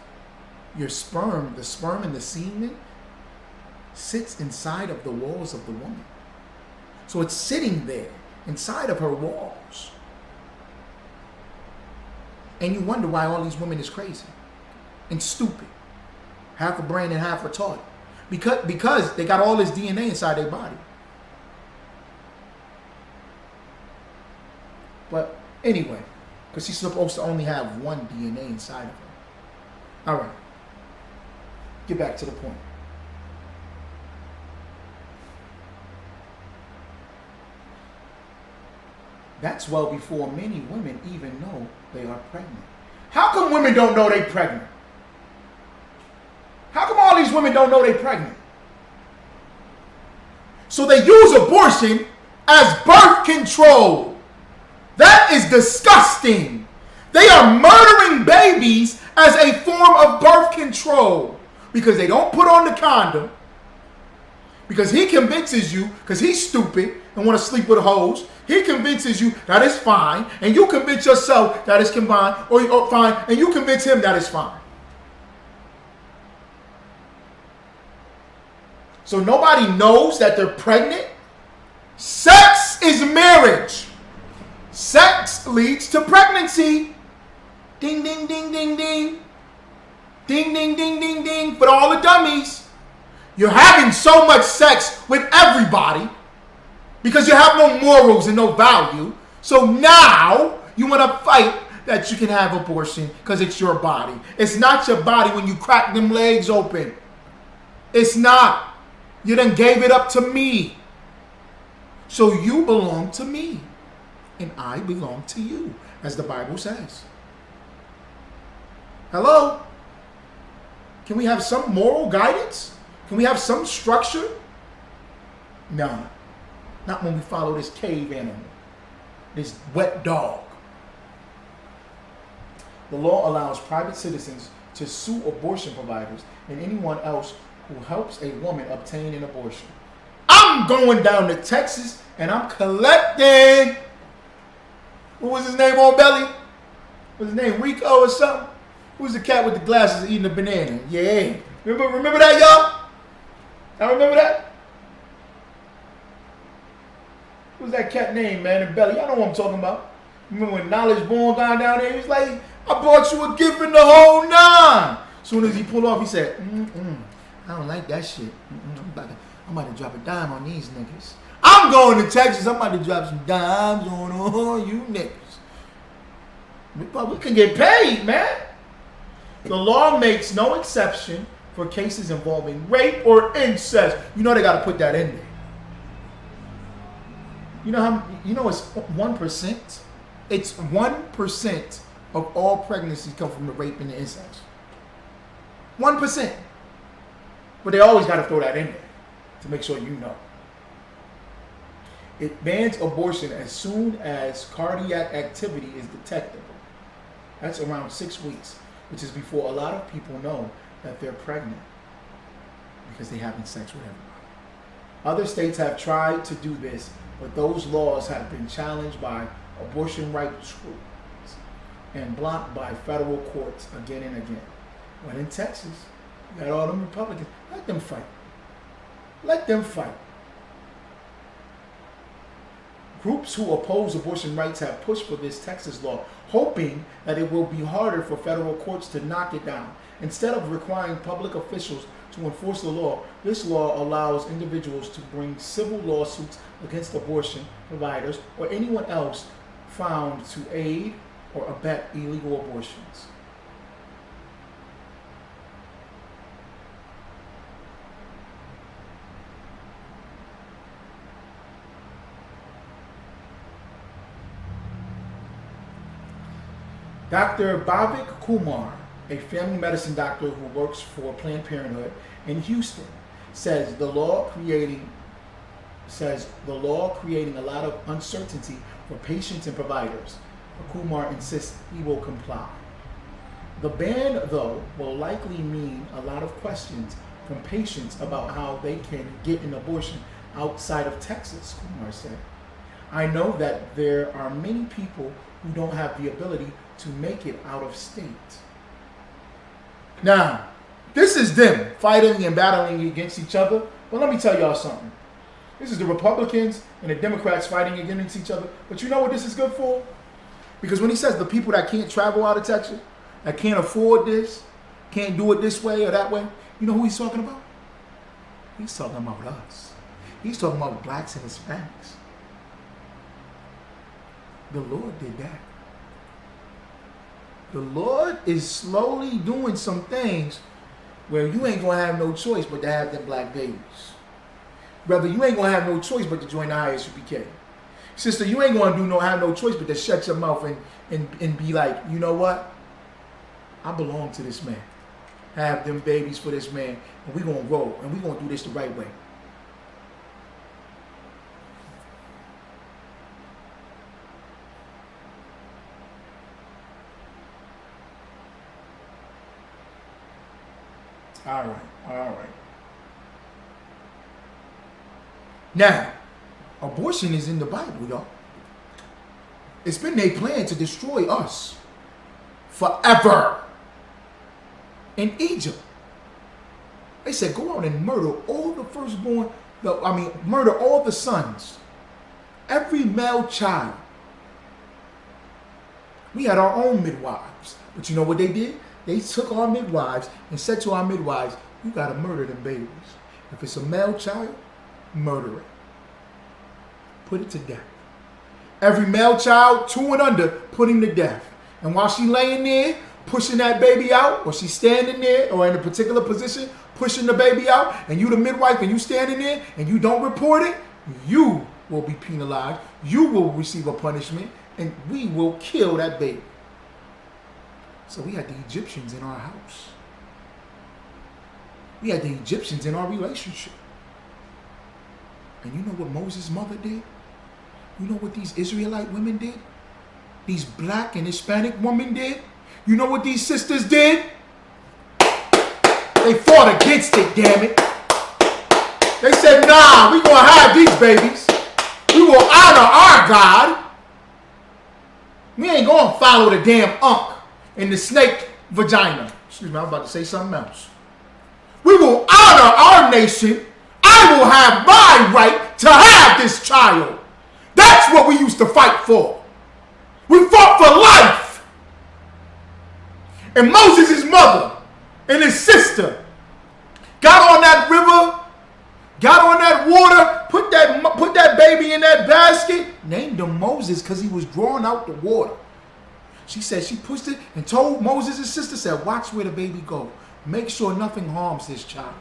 Your sperm, the sperm and the semen, sits inside of the walls of the woman. So it's sitting there inside of her walls. And you wonder why all these women is crazy and stupid. Half a brain and half retarded. Because they got all this DNA inside their body. But anyway, because she's supposed to only have one DNA inside of her. All right. Get back to the point. That's well before many women even know they are pregnant. How come women don't know they're pregnant? How come all these women don't know they're pregnant? So they use abortion as birth control. That is disgusting. They are murdering babies as a form of birth control because they don't put on the condom. Because he convinces you, because he's stupid and want to sleep with hoes, he convinces you that it's fine, and you convince yourself that it's combined, or fine, and you convince him that it's fine. So nobody knows that they're pregnant. Sex is marriage. Sex leads to pregnancy. Ding, ding, ding, ding, ding. Ding, ding, ding, ding, ding. For all the dummies. You're having so much sex with everybody because you have no morals and no value. So now you want to fight that you can have abortion because it's your body. It's not your body when you crack them legs open. It's not. You done gave it up to me. So you belong to me. And I belong to you, as the Bible says. Hello? Can we have some moral guidance? Can we have some structure? No. Not when we follow this cave animal. This wet dog. The law allows private citizens to sue abortion providers and anyone else who helps a woman obtain an abortion. I'm going down to Texas and I'm collecting. What was his name on Belly? What's his name? Rico or something? Who's the cat with the glasses eating a banana? Yeah. Remember that, y'all? I remember that. What's that cat name, man, in Belly? Y'all know what I'm talking about. Remember when Knowledge Born gone down there? He was like, I bought you a gift in the whole nine. As soon as he pulled off, he said, I don't like that shit. I'm about to drop a dime on these niggas. I'm going to Texas. I'm about to drop some dimes on all you niggas. But we can get paid, man. The law makes no exception for cases involving rape or incest. You know they got to put that in there. You know it's 1%. It's 1% of all pregnancies come from the rape and the incest. 1%. But they always got to throw that in there to make sure you know. It bans abortion as soon as cardiac activity is detectable. That's around 6 weeks, which is before a lot of people know that they're pregnant because they're having sex with everybody. Other states have tried to do this, but those laws have been challenged by abortion rights groups and blocked by federal courts again and again. But in Texas, you got all them Republicans. Let them fight. Let them fight. Groups who oppose abortion rights have pushed for this Texas law, hoping that it will be harder for federal courts to knock it down. Instead of requiring public officials to enforce the law, this law allows individuals to bring civil lawsuits against abortion providers or anyone else found to aid or abet illegal abortions. Dr. Bhavik Kumar, a family medicine doctor who works for Planned Parenthood in Houston, says the law creating a lot of uncertainty for patients and providers. Kumar insists he will comply. The ban, though, will likely mean a lot of questions from patients about how they can get an abortion outside of Texas, Kumar said. I know that there are many people who don't have the ability to make it out of state. Now, this is them fighting and battling against each other. But let me tell y'all something. This is the Republicans and the Democrats fighting against each other. But you know what this is good for? Because when he says the people that can't travel out of Texas, that can't afford this, can't do it this way or that way, you know who he's talking about? He's talking about us. He's talking about blacks and Hispanics. The Lord did that. The Lord is slowly doing some things where you ain't going to have no choice but to have them black babies. Brother, you ain't going to have no choice but to join the ISUPK. Sister, you ain't going to have no choice but to shut your mouth and be like, you know what? I belong to this man. Have them babies for this man, and we're going to roll, and we're going to do this the right way. All right. Now, abortion is in the Bible, y'all. It's been their plan to destroy us forever. In Egypt, they said, go out and murder all the firstborn, murder all the sons, every male child. We had our own midwives. But you know what they did? They took our midwives and said to our midwives, you got to murder them babies. If it's a male child, murder it. Put it to death. Every male child, 2 and under, put him to death. And while she's laying there, pushing that baby out, or she's standing there, or in a particular position, pushing the baby out, and you the midwife, and you standing there, and you don't report it, you will be penalized. You will receive a punishment, and we will kill that baby. So we had the Egyptians in our house. We had the Egyptians in our relationship. And you know what Moses' mother did? You know what these Israelite women did? These black and Hispanic women did? You know what these sisters did? They fought against it, damn it. They said, nah, we gonna have these babies. We will honor our God. We ain't gonna follow the damn unk in the snake vagina. Excuse me, I was about to say something else. We will honor our nation. I will have my right to have this child. That's what we used to fight for. We fought for life. And Moses' mother and his sister got on that river, got on that water, put that baby in that basket, named him Moses because he was drawing out the water. She said she pushed it and told Moses' sister, said, watch where the baby go. Make sure nothing harms this child.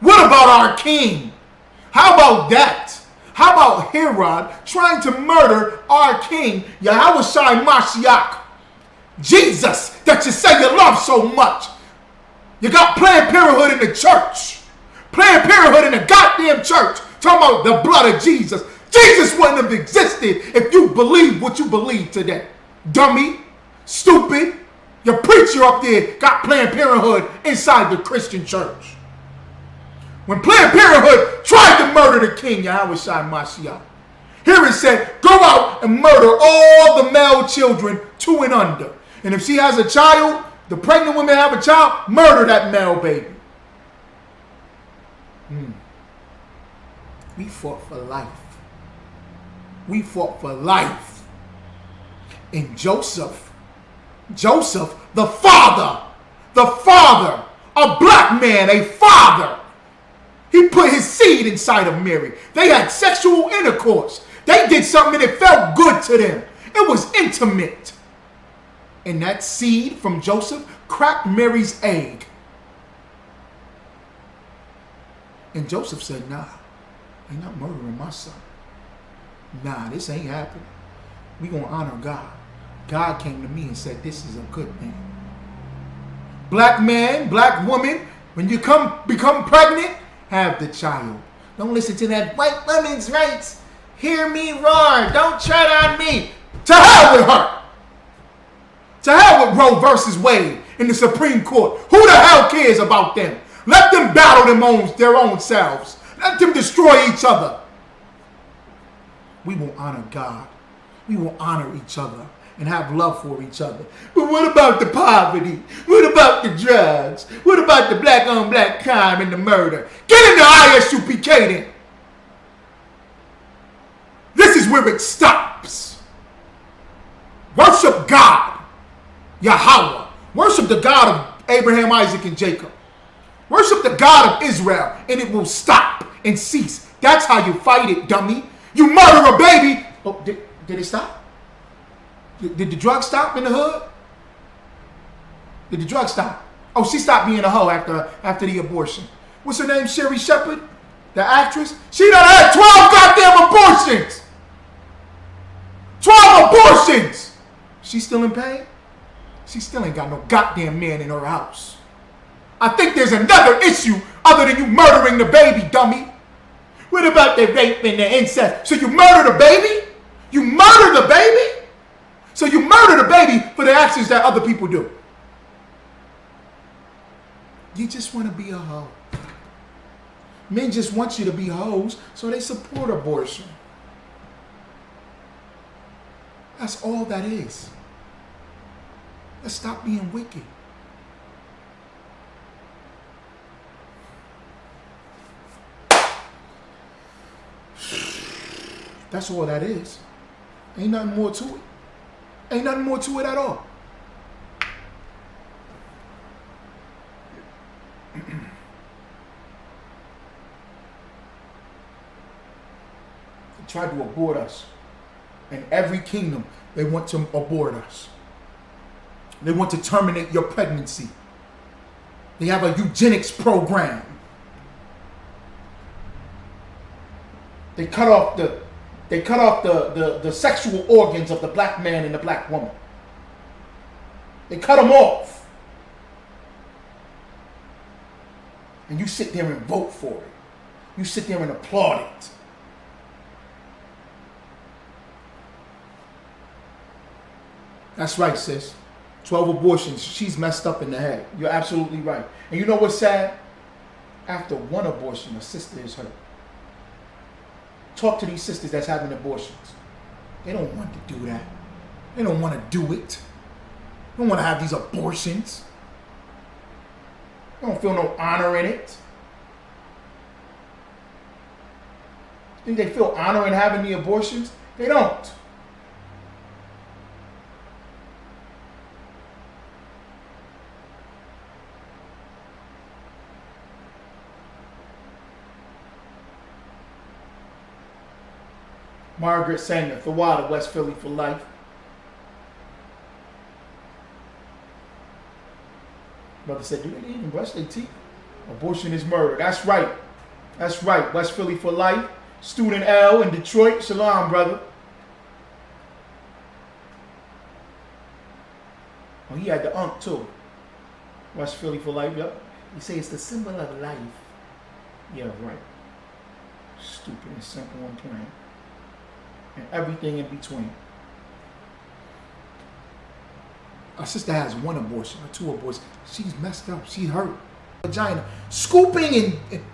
What about our king? How about that? How about Herod trying to murder our king, Yahushua Mashiach? Jesus, that you say you love so much. You got Planned Parenthood in the church. Planned Parenthood in the goddamn church. Talking about the blood of Jesus. Jesus wouldn't have existed if you believe what you believe today. Dummy. Stupid. Your preacher up there got Planned Parenthood inside the Christian church. When Planned Parenthood tried to murder the king, Yahushua Mashiach, here it said, go out and murder all the male children 2 and under. And if she has a child, the pregnant woman have a child, murder that male baby. We fought for life. We fought for life. And Joseph, the father, a black man, a father, he put his seed inside of Mary. They had sexual intercourse. They did something that felt good to them. It was intimate. And that seed from Joseph cracked Mary's egg. And Joseph said, nah, you're not murdering my son. Nah, this ain't happening. We're going to honor God. God came to me and said, this is a good thing. Black man, black woman, when you become pregnant, have the child. Don't listen to that white women's rights. Hear me roar. Don't tread on me. To hell with her. To hell with Roe versus Wade in the Supreme Court. Who the hell cares about them? Let them battle their own selves. Let them destroy each other. We will honor God. We will honor each other and have love for each other. But what about the poverty? What about the drugs? What about the black on black crime and the murder? Get into ISUPK then. This is where it stops. Worship God, Yahweh. Worship the God of Abraham, Isaac, and Jacob. Worship the God of Israel, and it will stop and cease. That's how you fight it, dummy. You murder a baby. Oh, did it stop? Did the drug stop in the hood? Did the drug stop? Oh, she stopped being a hoe after the abortion. What's her name? Sherry Shepherd, the actress. She done had 12 goddamn abortions. 12 abortions. She still in pain? She still ain't got no goddamn man in her house. I think there's another issue other than you murdering the baby, dummy. What about the rape and the incest? So you murder the baby? You murder the baby? So you murder the baby for the actions that other people do. You just want to be a hoe. Men just want you to be hoes, so they support abortion. That's all that is. Let's stop being wicked. That's all that is. Ain't nothing more to it. Ain't nothing more to it at all. They tried to abort us. In every kingdom, they want to abort us. They want to terminate your pregnancy. They have a eugenics program. They cut off the sexual organs of the black man and the black woman. They cut them off. And you sit there and vote for it. You sit there and applaud it. That's right, sis. 12 abortions. She's messed up in the head. You're absolutely right. And you know what's sad? After one abortion, a sister is hurt. Talk to these sisters that's having abortions. They don't want to do that. They don't want to do it. They don't want to have these abortions. They don't feel no honor in it. Think they feel honor in having the abortions? They don't. Margaret Sanger, Thawada, West Philly for life. Brother said, do they even brush their teeth? Abortion is murder. That's right. That's right. West Philly for life. Student L in Detroit. Shalom, brother. Oh, he had the unk too. West Philly for life. Yep. He say it's the symbol of life. Yeah, right. Stupid and simple and plain. And everything in between. Our sister has one abortion or two abortions. She's messed up. She's hurt. Vagina. Scooping and